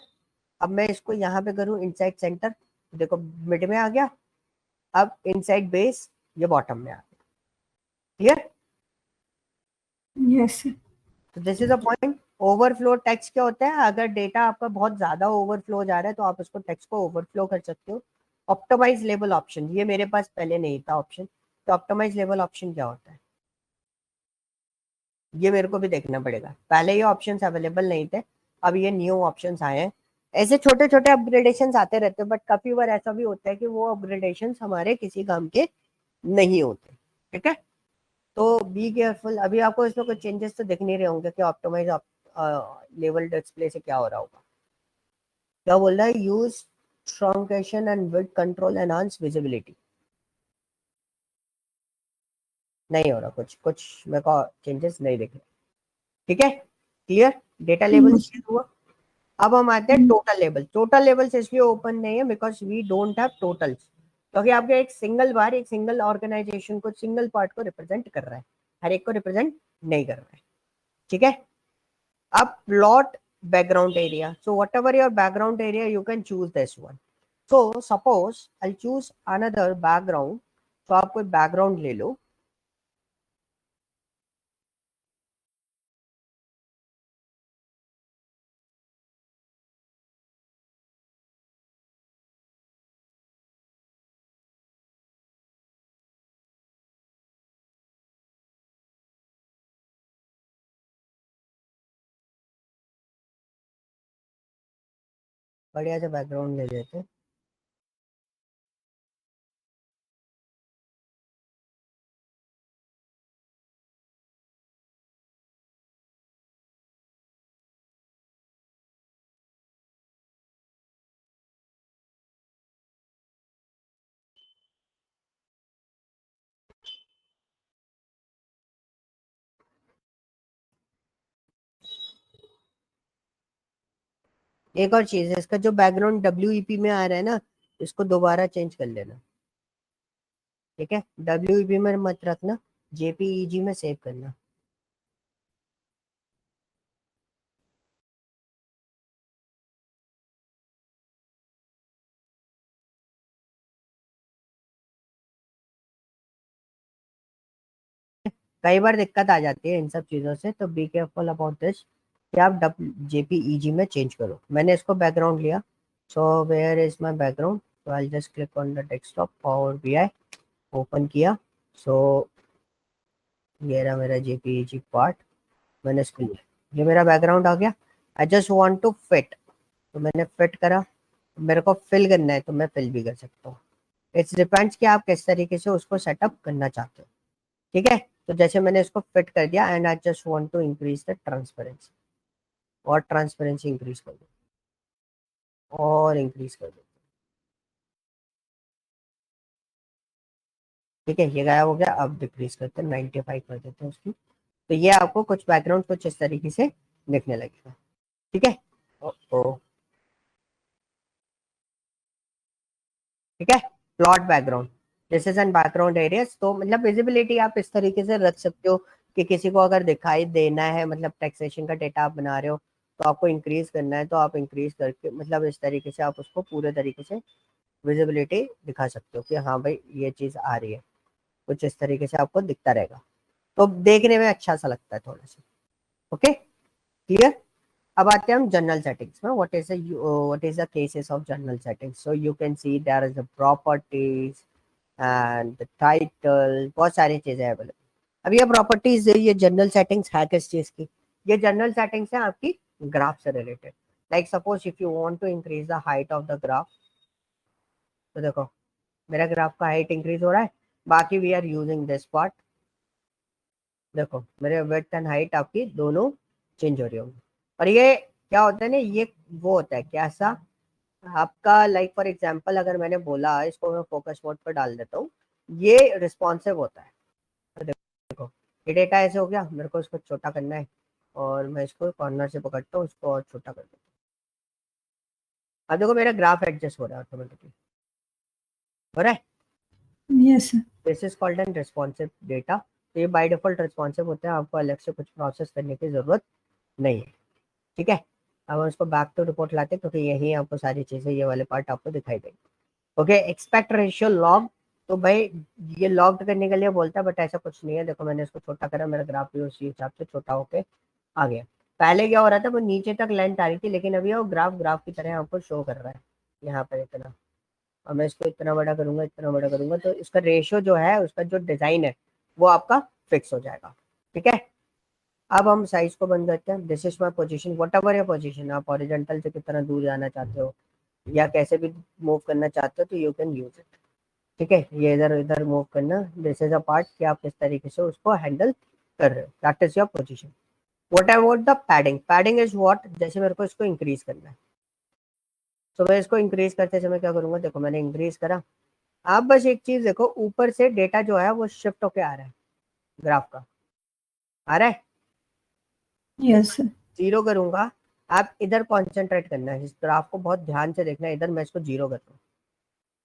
अब मैं इसको यहाँ पे करूं इनसाइड सेंटर, देखो मिड में आ गया। अब इनसाइड बेस, ये बॉटम में आ गया, क्लियर। Yes sir. तो this is a point. Overflow text क्या होता है, अगर डेटा आपका बहुत ज्यादा ओवरफ्लो जा रहा है तो आप उसको टेक्स्ट को ओवरफ्लो कर सकते हो। ऑप्टिमाइज लेबल ऑप्शन, ये मेरे पास पहले नहीं था ऑप्शन, तो ऑप्टिमाइज लेबल ऑप्शन क्या होता है ये मेरे को भी देखना पड़ेगा, पहले ये ऑप्शंस अवेलेबल नहीं थे, अब ये न्यू ऑप्शंस आए हैं। ऐसे छोटे छोटे अपग्रेडेशंस आते रहते हैं, बट काफी बार ऐसा भी होता है कि वो अपग्रेडेशंस हमारे किसी काम के नहीं होते। ठीक है, तो बी केयरफुल। अभी आपको इसमें कुछ चेंजेस तो दिख नहीं रहे होंगे कि ऑप्टिमाइज लेवल डिस्प्ले से क्या हो रहा होगा। क्या बोल रहा है, use truncation and width control enhance visibility. नहीं हो रहा, कुछ कुछ मेरे को चेंजेस नहीं दिख रहे। ठीक है, क्लियर। डेटा लेवल चेंज हुआ। अब हम आते हैं टोटल लेवल। टोटल लेवल्स इसलिए ओपन नहीं है because we don't have totals, क्योंकि आपके एक सिंगल बार एक सिंगल ऑर्गेनाइजेशन को, सिंगल पार्ट को रिप्रेजेंट कर रहा है, हर एक को रिप्रेजेंट नहीं कर रहा है। ठीक है, अब plot background area. So what ever your background area you can choose this one. So suppose I choose another background, तो आप कोई बैकग्राउंड ले लो। बढ़िया से बैकग्राउंड ले लेते हैं। एक और चीज है, इसका जो बैकग्राउंड WEP में आ रहा है ना, इसको दोबारा चेंज कर लेना। ठीक है, WEP में मत रखना, JPEG में सेव करना। कई बार दिक्कत आ जाती है इन सब चीज़ों से, तो बी केयरफुल अबाउट दिस कि आप JPEG में चेंज करो। मैंने इसको बैकग्राउंड लिया, so where is my background, तो I just click on the desktop और BI ओपन किया। सो ये रहा मेरा JPEG पार्ट, मैंने इसको लिया, ये मेरा बैकग्राउंड आ गया। I just want to fit, तो मैंने फिट करा। मेरे को फिल करना है तो मैं फिल भी कर सकता हूँ। इट्स डिपेंड्स कि आप किस तरीके से उसको सेटअप करना चाहते हो। ठीक है, तो जैसे मैंने इसको फिट कर दिया, and I just want to increase the transparency, और ट्रांसपेरेंसी इंक्रीज कर दो, और इंक्रीज कर दो। ठीक है, ये गायब हो गया। अब डिक्रीज करते हैं, 95 कर देते हैं उसकी। तो ये आपको कुछ बैकग्राउंड कुछ इस तरीके से दिखने लगेगा। ठीक है, ओ, ओ, ठीक है। Plot background, this is an background areas, तो मतलब विजिबिलिटी आप इस तरीके से रख सकते हो। कि किसी को अगर दिखाई देना है, मतलब टैक्सेशन का डेटा आप बना रहे हो तो आपको इंक्रीज करना है, तो आप इंक्रीज करके मतलब इस तरीके से आप उसको पूरे तरीके से विजिबिलिटी दिखा सकते हो कि हाँ भाई ये चीज़ आ रही है, कुछ इस तरीके से आपको दिखता रहेगा, तो देखने में अच्छा सा लगता है थोड़ा सा। Okay, clear. अब आते हैं हम जनरल सेटिंग्स में। What is the cases of general settings? So you can see there is the properties and the title, बहुत सारी चीजें अवेलेबल। अब ये प्रॉपर्टीज, ये जनरल सेटिंग्स है किस चीज की? ये जनरल सेटिंग्स है आपकी ग्राफ से related. Like suppose if you want to increase the height of the graph, तो देखो मेरा ग्राफ का हाइट इंक्रीज हो रहा है, बाकी we are using this part. देखो मेरे विड्थ एंड हाइट आपकी दोनों चेंज हो रही होंगी। और ये क्या होता है ना, ये वो होता है क्या सा आपका, लाइक फॉर एग्जांपल अगर मैंने बोला, इसको मैं फोकस मोड पर डाल देता हूँ, ये रिस्पॉन्सिव होता है। तो देखो ये डेटा ऐसे हो गया, मेरे को इसको छोटा करना है और मैं इसको कॉर्नर से पकड़ता हूँ, इसको और छोटा कर देता हूँ। अब देखो मेरा ग्राफ एडजस्ट हो रहा है ऑटोमेटिकली, हो रहा है। Yes sir. This is called N responsive data. तो ये बाय डिफॉल्ट रिस्पॉन्सिव होते हैं, आपको अलग से कुछ प्रोसेस करने की जरूरत नहीं है। ठीक है, अब हम इसको बैक टू रिपोर्ट लाते हैं क्योंकि यही आपको सारी चीजें, ये वाले पार्ट आपको दिखाई देंगे। ओके, एक्सपेक्ट रेशियो लॉग, तो भाई ये लॉग करने के लिए बोलता है, बट ऐसा कुछ नहीं है। देखो मैंने इसको छोटा करा, मेरा ग्राफ भी उसी हिसाब से छोटा होके आ गया। पहले क्या हो रहा था, वो नीचे तक लेंथ आ रही थी, लेकिन अभी वो ग्राफ ग्राफ की तरह आपको शो कर रहा है यहाँ पर इतना। और मैं इसको इतना बड़ा करूंगा, इतना बड़ा करूंगा, तो इसका रेशियो जो है, उसका जो डिजाइन है वो आपका फिक्स हो जाएगा। ठीक है, अब हम साइज को बंद करते हैं। This is my position, what ever your position, आप हॉरिजॉन्टल से कितना दूर जाना चाहते हो या कैसे भी मूव करना चाहते हो, तो यू कैन यूज इट। ठीक है, ये इधर इधर मूव करना, दिस इज अ पार्ट कि आप किस तरीके से उसको हैंडल कर रहे हो, that is your position. What about the padding? Padding is what, जैसे मेरे को इसको इंक्रीज करना है, तो मैं इसको इंक्रीज करते समय क्या करूंगा, देखो मैंने इंक्रीज करा। आप बस एक चीज देखो, ऊपर से डेटा जो है वो शिफ्ट होके आ रहा है, ग्राफ का आ रहा है। Yes sir. जीरो करूंगा, आप इधर कॉन्सेंट्रेट करना है, इस ग्राफ को बहुत ध्यान से देखना है। इधर मैं इसको जीरो करता हूँ,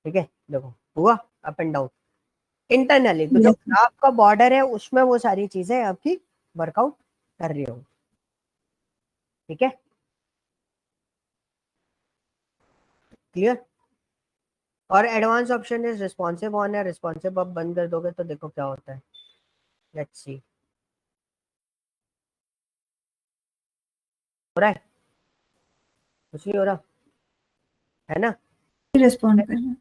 ठीक है, देखो हुआ अप एंड डाउन इंटरनली। तो जो यस सर। ग्राफ का बॉर्डर है उसमें वो सारी चीजें आपकी वर्कआउट कर रही होंगी। ठीक है, क्लियर। और advance option is responsive on है, रिस्पॉन्सिव आप बंद कर दोगे तो देखो क्या होता है। लेट्स सी, हो रहा है? कुछ नहीं हो रहा है ना। रिस्पॉन्ड कर रहा है।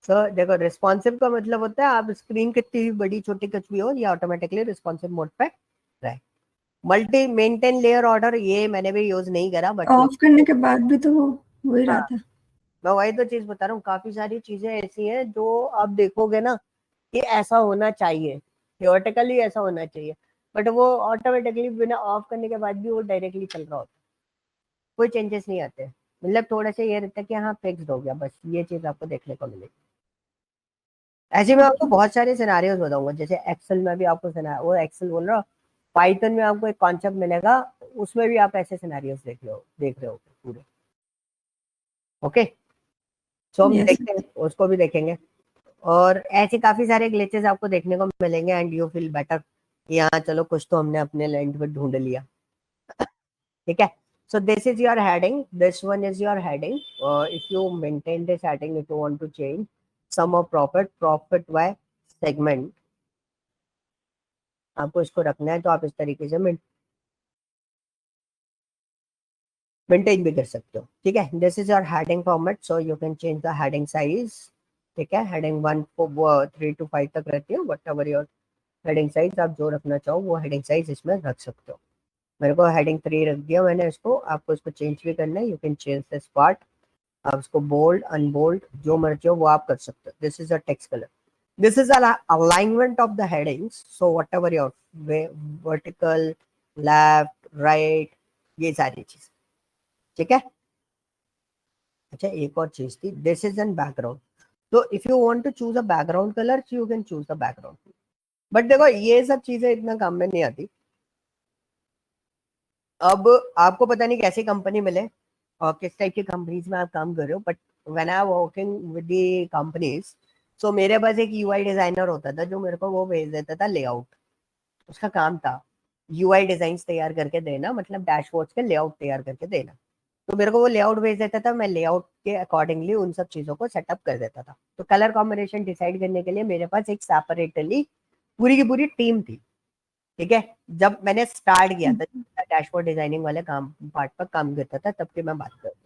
सर देखो, रिस्पॉन्सिव का मतलब होता है आप स्क्रीन कितनी भी बड़ी छोटी कुछ भी हो, ये ऑटोमेटिकली रिस्पॉन्सिव मोड पे रहे। मल्टी मेंटेन लेयर ऑर्डर, ये मैंने भी यूज नहीं करा, बट ऑफ करने के बाद भी तो वो वही हाँ, रहा था। मैं वही तो चीज बता रहा हूँ, काफी सारी चीजें ऐसी हैं जो आप देखोगे ना कि ऐसा होना चाहिए, थियोरेटिकली ऐसा होना चाहिए, बट वो ऑटोमेटिकली बिना ऑफ करने के बाद भी वो डायरेक्टली चल रहा होता है, कोई चेंजेस नहीं आते। मतलब थोड़ा सा ये रहता है कि हाँ फिक्स्ड हो गया, बस ये चीज आपको देखने को मिलेगी। ऐसे में आपको ओके। बहुत सारे सिनारियोज बताऊंगा, जैसे एक्सेल में भी आपको वो एक्सेल बोल रहा हूँ, पाइथन में आपको एक कॉन्सेप्ट मिलेगा, उसमें भी आप ऐसे सिनारियोज देख रहे हो पूरे। ओके, सो हम यस देखते हैं, उसको भी देखेंगे। और ऐसे काफी सारे ग्लिचेस आपको देखने को मिलेंगे एंड यू फील बेटर, यहाँ चलो कुछ तो हमने अपने लैंड पे ढूंढ लिया। ठीक है, so this is your heading, this one is your heading. If you maintain this heading, if you want to change sum of profit by segment, आपको इसको रखना है तो आप इस तरीके से मेंटेन भी कर सकते हो। ठीक है, this is your heading format, so you can change the heading size. ठीक है, हेडिंग 1 3 to 5 तक रहती है, what ever your heading size, आप जो रखना चाहो वो हेडिंग साइज इसमें रख सकते हो। मेरे को हेडिंग 3 रख दिया मैंने इसको, आपको इसको चेंज भी करना है, you can change this part. आप इसको बोल्ड अनबोल्ड जो मर्जी हो वो आप कर सकते हो। This is a text colour, this is alignment of the headings, so what ever your vertical, left, right, ये सारी चीज। ठीक है, अच्छा एक और चीज थी, दिस इज एन बैकग्राउंड। तो if you want to choose a background colour, you can choose the background. But देखो ये सब चीजें इतना काम में नहीं आती। अब आपको पता नहीं कैसी कंपनी मिले और किस टाइप की कंपनीज में आप काम कर रहे हो, but when I working with the companies, so मेरे पास एक यूआई डिजाइनर होता था जो मेरे को वो भेज देता था लेआउट। उसका काम था यूआई डिजाइन तैयार करके देना, मतलब डैशबोर्ड्स के लेआउट तैयार करके देना। तो मेरे को वो लेआउट भेज देता था, मैं लेआउट के अकॉर्डिंगली उन सब चीजों को सेटअप कर देता था। तो कलर कॉम्बिनेशन डिसाइड करने के लिए मेरे पास एक सेपरेटली पूरी की पूरी टीम थी। ठीक है, जब मैंने स्टार्ट किया था डैशबोर्ड डिजाइनिंग वाले काम पार्ट पर काम करता था, तब की मैं बात कर रहा हूँ।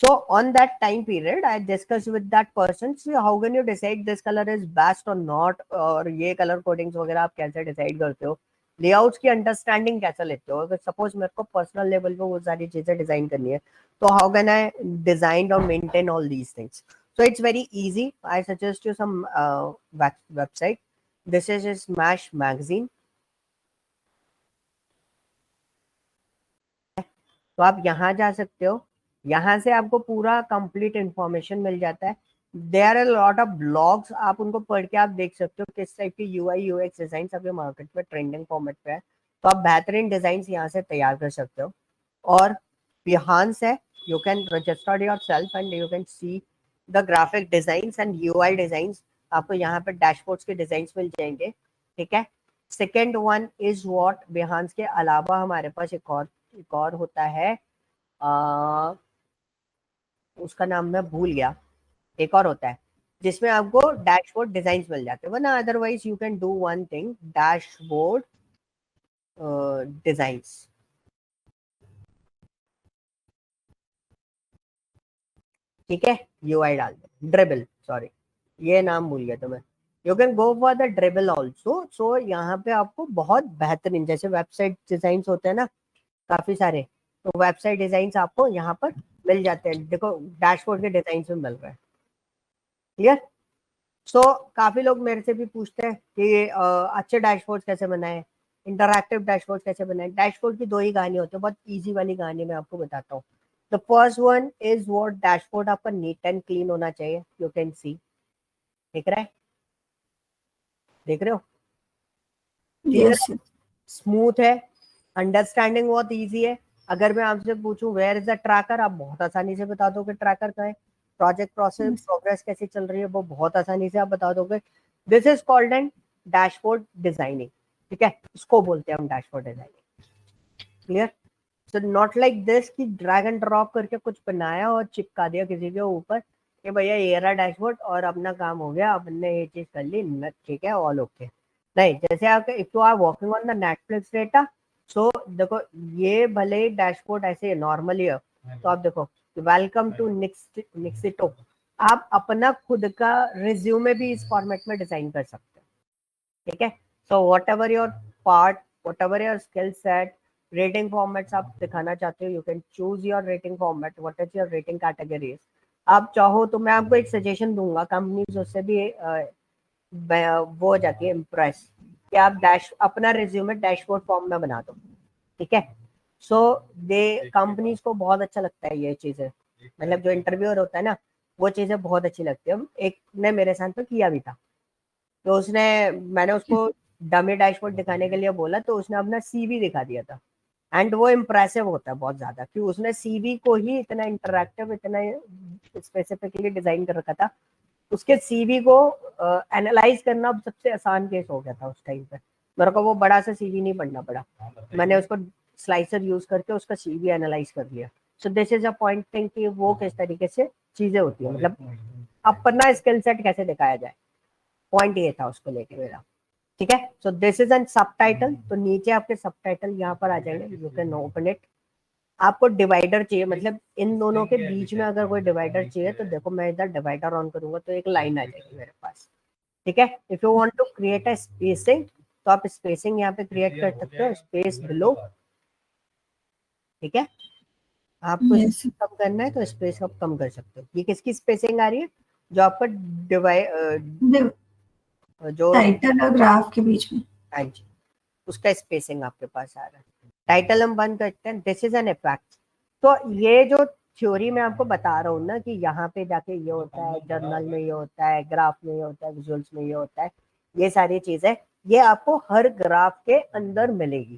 So on that time period, I discussed with that person, see how can you decide this color is best or not, और ये कलर कोडिंग्स वगैरह आप कैसे डिसाइड करते हो, लेआउट्स की अंडरस्टैंडिंग कैसे लेते हो। अगर सपोज मेरे को पर्सनल लेवल पे वो सारी चीजें डिजाइन करनी है, तो हाउ कैन आई डिजाइन और maintain all these things. So it's very easy. I suggest you some website. This is Smash Magazine. तो आप यहाँ जा सकते हो, यहाँ से आपको पूरा कंप्लीट इंफॉर्मेशन मिल जाता है। There are lot of blogs, आप उनको पढ़ के आप देख सकते हो किस टाइप की यूआई यूएक्स डिजाइन आपके मार्केट में ट्रेंडिंग फॉर्मेट पे है। तो आप बेहतरीन डिजाइन यहाँ से तैयार कर सकते हो। और बिहांस है, you can register your self and you can see the graphic design and UI design. आपको यहाँ पे डैशबोर्ड्स के डिजाइन मिल जाएंगे। ठीक है, second one is what, Behance के अलावा हमारे पास एक और होता है, उसका नाम मैं भूल गया। एक और होता है जिसमें आपको डैशबोर्ड डिजाइन मिल जाते हैं, वरना otherwise you can do one thing, dashboard designs. ठीक है, यूआई डाल दो, ड्रिबल, सॉरी ये नाम भूल गया तो मैं। You can go for the dribble also. So यहाँ पे आपको बहुत बेहतरीन, जैसे वेबसाइट डिजाइन होते हैं ना काफी सारे, तो वेबसाइट डिजाइन आपको यहाँ पर मिल जाते हैं। देखो डैशबोर्ड के डिजाइन में मिल रहा है। क्लियर। सो काफी लोग मेरे से भी पूछते हैं कि अच्छे डैशबोर्ड कैसे बनाए, इंटरैक्टिव डैशबोर्ड कैसे बनाए। डैशबोर्ड की दो ही कहानी होती है, बहुत इजी वाली कहानी मैं आपको बताता हूँ। The first one is what, dashboard आपका नीट एंड क्लीन होना चाहिए। यू कैन सी, दिख रहा है, देख रहे हो, क्लियर yes है, स्मूथ है, अंडरस्टैंडिंग बहुत इजी है। अगर मैं आपसे पूछूं वेयर इज द ट्रैकर, आप बहुत आसानी से बता दोगे ट्रैकर का है। प्रोजेक्ट प्रोसेस yes प्रोग्रेस कैसी चल रही है वो बहुत आसानी से आप बता दोगे। This is called N dashboard designing. ठीक है, इसको बोलते हैं हम dashboard designing. Clear. So not like this कि ड्रैग एंड ड्रॉप करके कुछ बनाया और चिपका दिया किसी के ऊपर कि भैया ये रहा डैशबोर्ड और अपना काम हो गया, अपने ये चीज कर ली, ठीक है, ऑल ओके। नहीं, जैसे आप if you are working on the Netflix data, so देखो ये भले ही डैशबोर्ड ऐसे नॉर्मली है, तो आप देखो वेलकम टू निक्सिटो, आप अपना खुद का रिज्यूमे भी इस फॉर्मेट में डिजाइन कर सकते हो। ठीक है, so what ever your part, what ever your skill set, rating formats आप दिखाना चाहते हो, you can choose your rating format, what is your rating categories. आप चाहो तो मैं आपको एक सजेशन दूंगा, कंपनीज उससे भी वो हो जाती है इम्प्रेस, कि आप डैश अपना रिज्यूमे डैशबोर्ड फॉर्म में बना दो। ठीक है, सो दे कंपनीज को बहुत अच्छा लगता है ये चीजें, मतलब जो इंटरव्यूअर होता है ना, वो चीजें बहुत अच्छी लगती है। एक ने मेरे साथ तो किया भी था, तो उसने, मैंने उसको डमी डैशबोर्ड दिखाने के लिए बोला, तो उसने अपना सीवी दिखा दिया था। एंड वो इम्प्रेसिव होता है बहुत ज्यादा, कि उसने सीवी को ही इतना इंटरैक्टिव, इतना स्पेसिफिकली डिजाइन कर रखा था। उसके सीवी को एनालाइज करना सबसे आसान केस हो गया था उस टाइम पे। मेरे को वो बड़ा सा सीवी नहीं पढ़ना पड़ा, मैंने उसको स्लाइसर यूज करके उसका सीवी एनालाइज कर लिया। So this is a point thing कि वो किस तरीके से चीजें होती है, मतलब अपना स्किल सेट कैसे दिखाया जाए, पॉइंट ये था उसको लेके मेरा। ठीक है, सो दिस इज एन सब टाइटल, तो नीचे आपके सब टाइटल यहाँ पर आ जाएंगे, यू कैन ओपन इट। आपको डिवाइडर चाहिए, मतलब इन दोनों के बीच में अगर कोई डिवाइडर चाहिए, तो देखो मैं इधर डिवाइडर ऑन करूंगा तो एक लाइन आ जाएगी मेरे पास। ठीक है, if you want to create a spacing, तो आप स्पेसिंग यहाँ पे क्रिएट कर सकते हो, स्पेस बिलो। ठीक है, आपको yes कम करना है तो स्पेस आप कम कर सकते हो। ये किसकी स्पेसिंग आ रही है, जो आपका डिवाइड, जो, टाइटल और ग्राफ के बीच में हाँ जी, उसका स्पेसिंग आपके पास आ रहा है। टाइटल हम बंद करते हैं, दिस इज एन इफेक्ट। तो ये जो थ्योरी मैं आपको बता रहा हूँ ना, कि यहाँ पे जाके ये होता है, जर्नल में ये होता है, ग्राफ में ये होता है, विजुअल्स में ये होता है, ये सारी चीजें ये आपको हर ग्राफ के अंदर मिलेगी।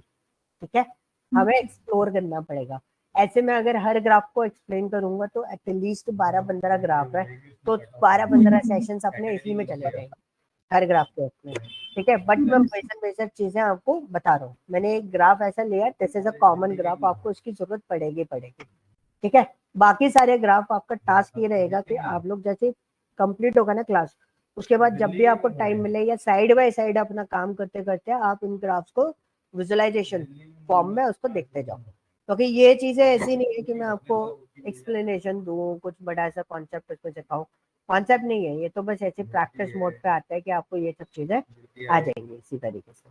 ठीक है, हमें एक्सप्लोर करना पड़ेगा। ऐसे में अगर हर ग्राफ को एक्सप्लेन करूंगा तो एटलीस्ट 12-15 ग्राफ है, तो 12-15 सेशंस अपने इसी में चले जाएंगे। हर ग्राफ के उसमें, ठीक है। बट मैं बेसिक चीजें आपको बता रहा हूँ। मैंने एक ग्राफ ऐसा लिया, this is a common graph, आपको इसकी जरूरत पड़ेगी, ठीक है। बाकी सारे ग्राफ आपका टास्क ये रहेगा कि आप लोग जैसे कंप्लीट होगा ना क्लास, उसके बाद जब भी आपको टाइम मिले या साइड बाय साइड अपना काम करते करते आप इन ग्राफ्स को विजुअलाइजेशन फॉर्म में उसको देखते जाओ, क्योंकि ये चीजें ऐसी नहीं है कि मैं आपको एक्सप्लेनेशन दूं, कुछ बड़ा ऐसा कॉन्सेप्ट इसमें सिखाऊं। कॉन्सेप्ट नहीं है ये, तो बस ऐसे प्रैक्टिस मोड पे आता है कि आपको ये सब चीजें आ जाएंगी इसी तरीके से,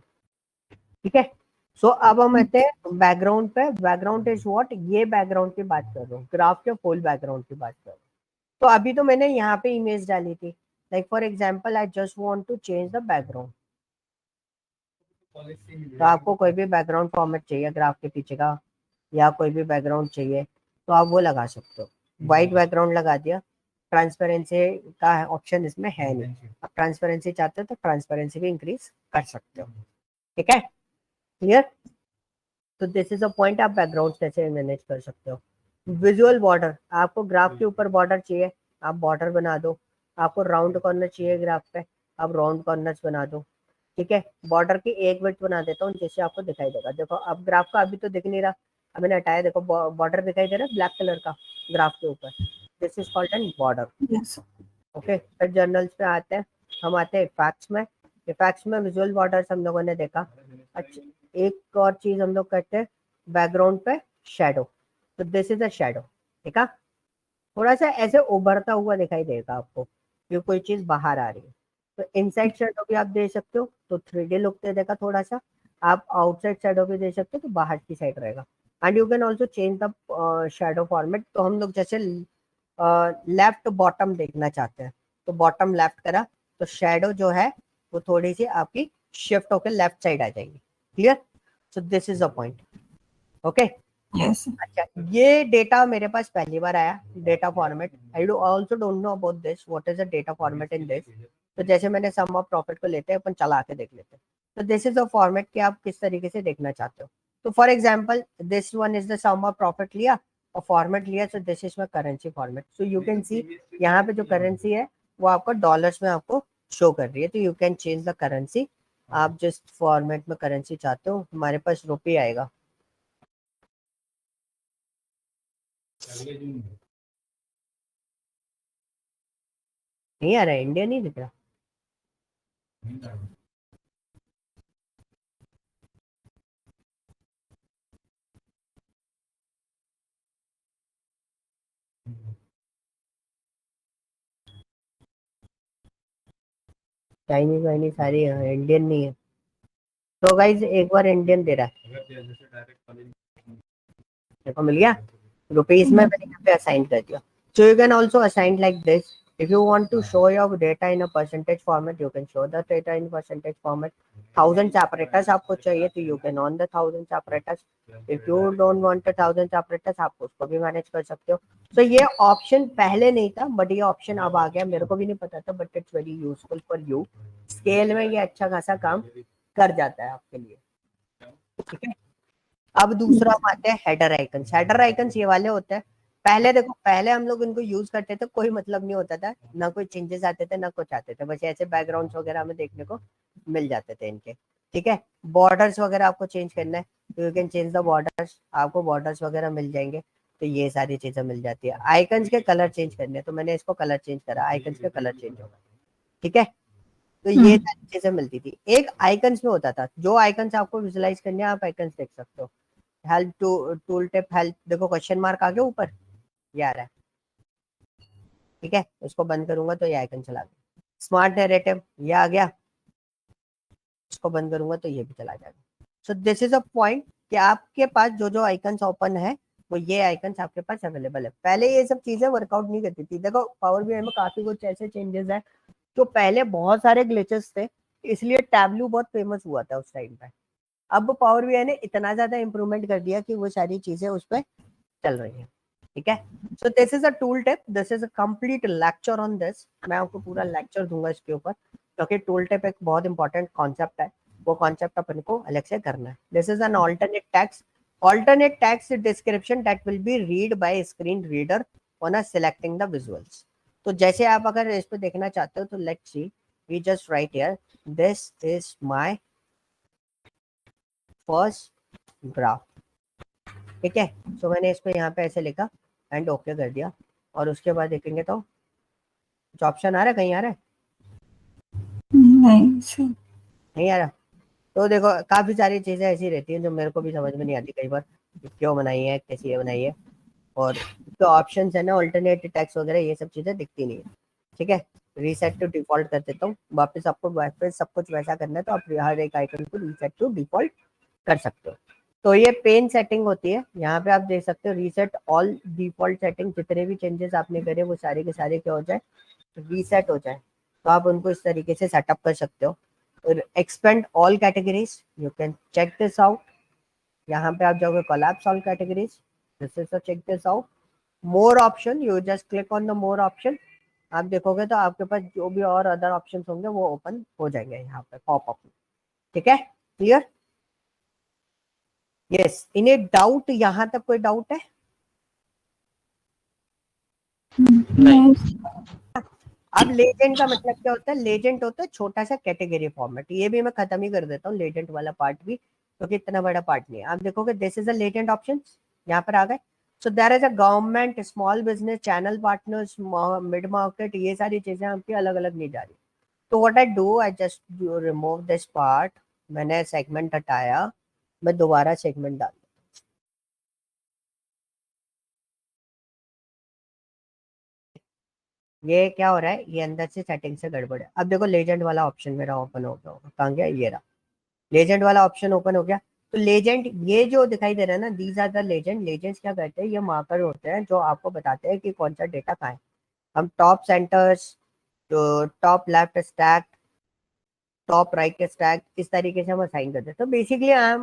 ठीक है। सो अब हम आते हैं बैकग्राउंड पे। बैकग्राउंड इज व्हाट, ये बैकग्राउंड की बात कर रहा हूँ, ग्राफ के फुल बैकग्राउंड की बात कर रहा हूँ। तो अभी तो मैंने यहाँ पे इमेज डाली थी, like for example I just want to change the background. तो आपको कोई भी बैकग्राउंड फॉर्मेट चाहिए ग्राफ के पीछे का, या कोई भी बैकग्राउंड चाहिए, तो आप वो लगा सकते हो। व्हाइट बैकग्राउंड लगा दिया, ट्रांसपेरेंसी का ऑप्शन इसमें है नहीं। आप ट्रांसपेरेंसी चाहते हो तो ट्रांसपेरेंसी भी इंक्रीज कर सकते हो, ठीक है, क्लियर। तो दिस इज अ पॉइंट, आप बैकग्राउंड कैसे मैनेज कर सकते हो। विजुअल बॉर्डर, आपको ग्राफ के ऊपर बॉर्डर चाहिए, आप बॉर्डर बना दो। आपको राउंड कॉर्नर चाहिए ग्राफ पे, आप राउंड कॉर्नर्स बना दो, ठीक है। बॉर्डर की एक विड्थ बना देता हूँ जिससे आपको दिखाई देगा। देखो अब ग्राफ का अभी तो दिख नहीं रहा, अब मैंने हटाया, देखो बॉर्डर दिखाई दे रहा है ब्लैक कलर का ग्राफ के ऊपर, this is called N border, Yes. Okay. फिर जर्नल्स पे आते हैं, हम आते हैं इफेक्ट्स में। इफेक्ट्स में विजुअल बॉर्डर्स हम लोगों ने देखा। अच्छा, एक और चीज हम लोग करते हैं बैकग्राउंड पे, शेडो। तो दिस इज अ शेडो, ठीक है। थोड़ा सा ऐसे उभरता हुआ दिखाई देगा आपको कि कोई चीज बाहर आ रही है। तो इनसाइड शेडो भी आप दे सकते हो, तो 3D लुक दे देगा थोड़ा सा। आप आउटसाइड शेडो भी दे सकते हो, तो बाहर की साइड रहेगा। And you can also change the shadow format. तो हम लोग जैसे लेफ्ट बॉटम देखना चाहते हैं, तो बॉटम लेफ्ट करा, तो शेडो जो है वो थोड़ी सी आपकी शिफ्ट होकर लेफ्ट साइड आ जाएगी, clear. So this is a point, okay. Yes. अच्छा, ये डेटा मेरे पास पहली बार आया, data format. I do also don't know about this, what is a data format in this. तो जैसे मैंने सम ऑफ प्रॉफिट को लेते हैं अपन, चला के देख लेते हैं। तो दिस इज अ फॉर्मेट कि आप किस तरीके से देखना चाहते हो। तो for example this one is the sum of profit लिया और फॉर्मेट लिया, so this is my currency format. So you can see यहाँ पे जो करेंसी है वो आपको डॉलर्स में आपको शो कर रही है। तो you can change the currency, आप जिस फॉर्मेट में करेंसी चाहते हो। हमारे पास रुपये आएगा, नहीं आ रहा है, इंडिया नहीं दिख रहा। चाइनीज वाइनीज सारी है, इंडियन नहीं है। तो गाइज एक बार इंडियन दे रहा है, देखो मिल गया। रुपीज में मैंने यहाँ पे असाइन कर दिया। So you can also assign like this. If you want to show your data in a percentage format, you can show the data in percentage format. Thousand separators आपको चाहिए तो you can on the thousand separators. If you don't want thousand separators, आप उसको भी manage कर सकते हो। तो ये ऑप्शन पहले नहीं था, बट ये ऑप्शन अब आ गया। मेरे को भी नहीं पता था, but it's very useful for you. Scale में ये अच्छा खासा काम कर जाता है आपके लिए, ठीक है। अब दूसरा हम आते हैं हेडर आइकन्स। हेडर आइकन्स ये वाले होते हैं, पहले देखो, पहले हम लोग इनको यूज करते थे, कोई मतलब नहीं होता था, ना कोई चेंजेस आते थे ना कुछ आते थे, बस ऐसे बैकग्राउंड्स वगैरह हमें देखने को मिल जाते थे इनके, ठीक है। बॉर्डर्स वगैरह आपको चेंज करना है तो you can change the borders, आपको बॉर्डर्स वगैरह मिल जाएंगे। तो ये सारी चीजें मिल जाती है। आइकन्स के कलर चेंज करने, तो मैंने इसको कलर चेंज करा, आइकन्स के कलर चेंज होगा, ठीक है। तो ये सारी चीजें मिलती थी। एक आइकन्स में होता था, जो आइकन्स आपको विजुलाइज करने आप आइकन्स देख सकते हो। हेल्प टूल टिप हेल्प, देखो क्वेश्चन मार्क आ गया ऊपर, ये आ रहा है, ठीक है। इसको बंद करूंगा तो ये आइकन चला गया। स्मार्ट नैरेटिव, ये आ गया, इसको बंद करूंगा तो ये भी चला जाएगा। सो दिस इज अ पॉइंट कि आपके पास जो जो आइकन्स ओपन है वो ये आइकन्स आपके पास अवेलेबल है। पहले ये सब चीजें वर्कआउट नहीं करती थी। देखो पावर बीआई में काफी कुछ ऐसे चेंजेस है, जो पहले बहुत सारे ग्लिचेस थे, इसलिए टैबलू बहुत फेमस हुआ था उस टाइम पे। अब पावर बीआई ने इतना ज्यादा इंप्रूवमेंट कर दिया कि वो सारी चीजें उस पर चल रही है, ठीक है। So this is a tool tip, this is a complete lecture on this. मैं आपको पूरा लेक्चर दूंगा इसके ऊपर, क्योंकि टूल टिप एक बहुत इंपॉर्टेंट कॉन्सेप्ट है, वो कॉन्सेप्ट अपन को अलग से करना है। This is N alternate text description that will be read by screen reader on a selecting the visuals। तो जैसे आप अगर इस पे देखना चाहते हो तो let's see, we just write here this is my first graph. ठीक है, सो मैंने इसको यहाँ पे ऐसे लिखा एंड ओके कर दिया, और उसके बाद देखेंगे तो जो ऑप्शन आ रहा है, कहीं आ रहा है? नहीं सर। नहीं आ रहा। तो देखो काफी सारी चीजें ऐसी रहती हैं जो मेरे को भी समझ में नहीं आती कई बार, क्यों बनाई है, कैसी ये बनाई है, और जो ऑप्शंस है ना अल्टरनेट टैक्स वगैरह ये सब चीजें दिखती नहीं है। ठीक है, रीसेट टू डिफॉल्ट कर देता हूँ, वापस आपको वापस सब कुछ वैसा करना है तो आप हर एक आइकन को रीसेट टू डिफॉल्ट कर सकते हो। तो ये पेन सेटिंग होती है, यहाँ पे आप देख सकते हो रीसेट ऑल डिफॉल्ट सेटिंग, जितने भी चेंजेस आपने करे वो सारे के सारे क्या हो जाए, रीसेट हो जाए। तो आप उनको इस तरीके से सेटअप कर सकते हो। Expand all categories, you can check this out. यहाँ पे आप जाओगे collapse all categories, this is check this out. More option, you just click on the more option, आप देखोगे तो आपके पास जो भी और अदर ऑप्शंस होंगे वो ओपन हो जाएंगे यहाँ पे पॉपअप में। ठीक है, क्लियर? यस, इन्हें डाउट, यहाँ तक कोई डाउट है? नहीं। अब लेजेंड का मतलब क्या होता है? लेजेंड होता है छोटा सा कैटेगरी फॉर्मेट। ये भी मैं खत्म ही कर देता हूँ लेजेंड वाला पार्ट भी, क्योंकि इतना बड़ा पार्ट नहीं है। आप देखोगे this is a legend option, यहाँ पर आ गए। So there is a government, small business, channel partners, mid market, ये सारी चीजें आपकी अलग अलग नहीं जा रही। तो what I do, I just remove this part. मैंने सेगमेंट हटाया, मैं दोबारा सेगमेंट डाल, ये क्या हो रहा है, ये अंदर से सेटिंग से गड़बड़ है। अब देखो लेजेंड वाला ऑप्शन मेरा ओपन हो गया होगा, कहाँ गया, ये रहा, लेजेंड वाला ऑप्शन ओपन हो गया। तो लेजेंड ये जो दिखाई दे रहा है ना, these are the legend. Legends क्या करते हैं, ये मार्कर होते हैं जो आपको बताते हैं कि कौन सा डेटा कहाँ है। हम टॉप सेंटर्स, तो top left stack, top right stack, इस तरीके से हम असाइन करते हैं। तो basically I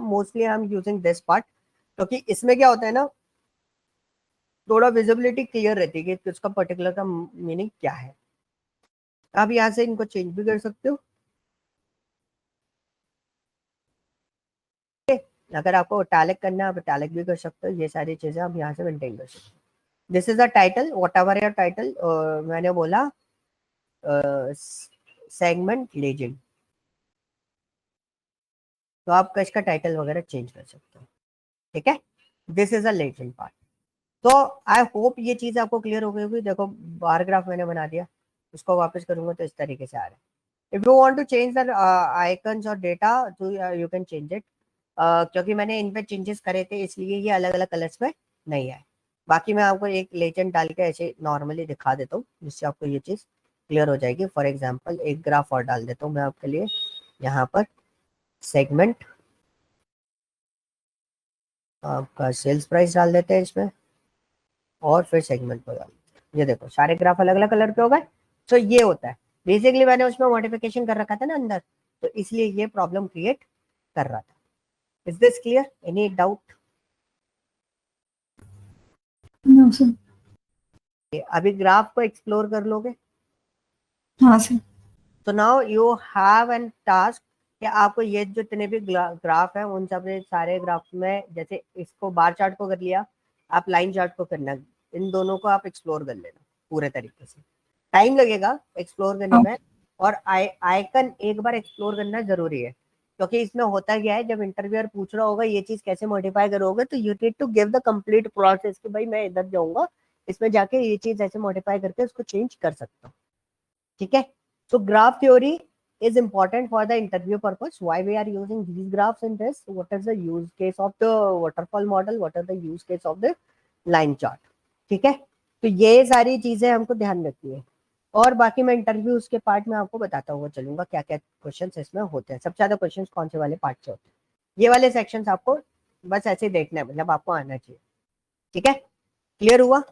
am using this part, क्योंकि इसमें क्या होता है ना, थोड़ा विजिबिलिटी क्लियर रहती है कि उसका पर्टिकुलर का मीनिंग क्या है। आप यहाँ से इनको चेंज भी कर सकते हो, अगर आपको टैलिक करना है आप टैलिक भी कर सकते हो। ये सारी चीजें आप यहाँ से मेंटेन कर सकते हो। This is a title, what ever your title, मैंने बोला सेगमेंट लेजेंड, तो आप इसका टाइटल वगैरह चेंज कर सकते हो। ठीक है, this is a legend part. तो आई होप ये चीज आपको क्लियर हो गई होगी। देखो बार ग्राफ मैंने बना दिया, इसको वापस करूंगा तो इस तरीके से आ रहा है। If you want to change the icons और डेटा तो यू कैन चेंज इट। क्योंकि मैंने इन पे चेंजेस करे थे इसलिए ये अलग अलग कलर्स में नहीं है। बाकी मैं आपको एक लेजेंड डाल के ऐसे नॉर्मली दिखा देता हूँ, जिससे आपको ये चीज़ क्लियर हो जाएगी। फॉर एग्जांपल एक ग्राफ और डाल देता हूँ मैं आपके लिए, यहाँ पर सेगमेंट, आपका सेल्स प्राइस डाल देते हैं इसमें, और फिर सेगमेंट पर डाल देते हैं। ये देखो सारे ग्राफ अलग अलग कलर के हो गए। तो ये होता है बेसिकली, मैंने उसमें मॉडिफिकेशन कर रखा था ना अंदर, तो इसलिए ये प्रॉब्लम क्रिएट कर रहा था। Is this clear? Any doubt? No sir. अभी ग्राफ को एक्सप्लोर कर लोगे? हाँ सर। तो now you have an task कि आपको ये जितने भी ग्राफ है उन सब सारे ग्राफ में, जैसे इसको बार चार्ट को कर लिया, आप लाइन चार्ट को करना, इन दोनों को आप एक्सप्लोर कर लेना पूरे तरीके से। टाइम लगेगा एक्सप्लोर करने में, और आइकन एक बार एक्सप्लोर करना जरूरी है, क्योंकि इसमें होता क्या है, जब इंटरव्यूअर पूछ रहा होगा ये चीज कैसे मॉडिफाई करोगे, तो you need to give the complete process कि भाई मैं इधर जाऊंगा, इसमें जाके ये चीज ऐसे मॉडिफाई करके उसको चेंज कर सकता हूँ। ठीक है, so graph theory is important for the interview purpose. Why we are using these graphs in this, what is the use case of the waterfall model, what is the use case of the line chart. ठीक है, तो ये सारी चीजें हमको ध्यान रखनी है। और बाकी मैं इंटरव्यू उसके पार्ट में आपको बताता हुआ चलूंगा क्या क्या क्वेश्चन इसमें होते हैं, सबसे ज्यादा क्वेश्चन कौन से वाले पार्ट से होते हैं। ये वाले सेक्शन आपको बस ऐसे देखना है, मतलब आपको आना चाहिए। ठीक है, क्लियर हुआ?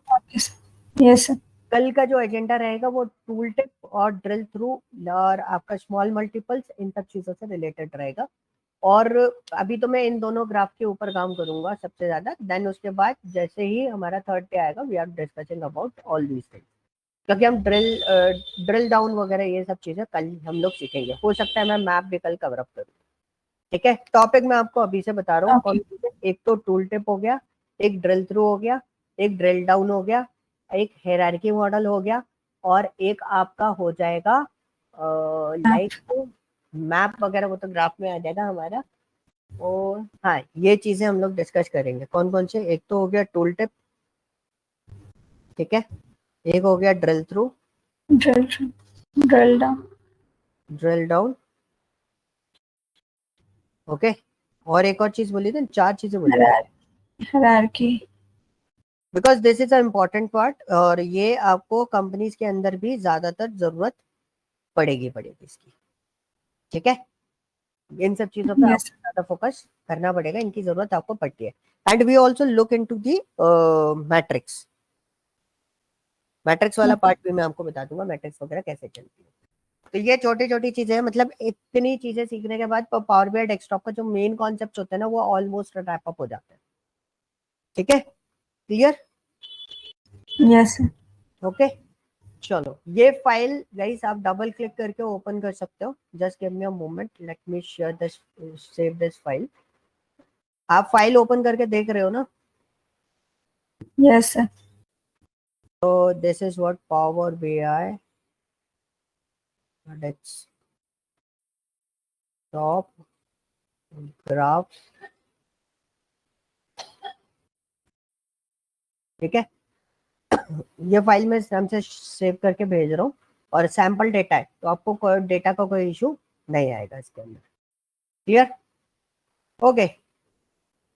Yes sir. कल का जो एजेंडा रहेगा वो टूल टिप और ड्रिल थ्रू और आपका स्मॉल मल्टीपल्स, इन सब चीजों से रिलेटेड रहेगा। और अभी तो मैं इन दोनों ग्राफ के ऊपर काम करूंगा सबसे ज्यादा, देन उसके बाद जैसे ही हमारा थर्ड डे आएगा we are discussing about all these things, क्योंकि हम ड्रिल डाउन वगैरह ये सब चीजें कल हम लोग सीखेंगे। हो सकता है मैं मैप भी कल कवर अप करूँ। ठीक है, टॉपिक मैं आपको अभी से बता रहा हूँ कौन सी है। एक तो टूल टिप हो गया, एक ड्रिल थ्रू हो गया, एक ड्रिल डाउन हो गया, एक हायरार्की मॉडल हो गया, और एक आपका हो जाएगा लाइक मैप वगैरह, वो तो ग्राफ में आ जाएगा हमारा। और हाँ, ये चीजें हम लोग डिस्कस करेंगे। कौन कौन से? एक तो हो गया टूल टिप, ठीक है, एक हो गया drill through, drill down, drill down, okay. और एक और चीज बोली थी, 4 चीजें बोली थी, hierarchy. Because this is a important part, और ये आपको कंपनीज के अंदर भी ज्यादातर जरूरत पड़ेगी इसकी, ठीक है। इन सब चीजों पे यस आपको ज्यादा फोकस करना पड़ेगा, इनकी जरूरत आपको पड़ती है। And we also look into the matrix. Matrix वाला पार्ट भी मैं आपको बता दूंगा, मैट्रिक्स वगैरह कैसे चलती है। तो ये छोटी छोटी चीजें हैं, मतलब इतनी चीजें सीखने के बाद पावर बीआई डेस्कटॉप का जो मेन कॉन्सेप्ट होता है ना, वो ऑलमोस्ट रैप अप हो जाता है, ठीक है, क्लियर, यस ओके। चलो, ये फाइल गाइस आप डबल क्लिक करके ओपन कर सकते हो। Just give me a moment, let me share this, save this file. आप फाइल ओपन करके देख रहे हो ना? Yes sir. तो this is what power BI desktop graph, ठीक है। ये फाइल मैं हमसे सेव करके भेज रहा हूँ, और सैंपल डेटा है, तो आपको कोई डेटा का कोई इशू नहीं आएगा इसके अंदर, क्लियर, ओके,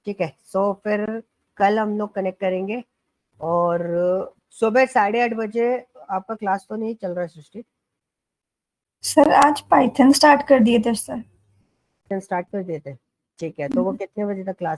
ठीक है। सो फिर कल हम लोग कनेक्ट करेंगे, और सुबह 8:30 बजे आपका क्लास तो नहीं चल रहा है सृष्टि? सर आज पाइथन स्टार्ट कर दिए थे सर। स्टार्ट कर देते हैं, ठीक है। तो वो कितने बजे तक क्लास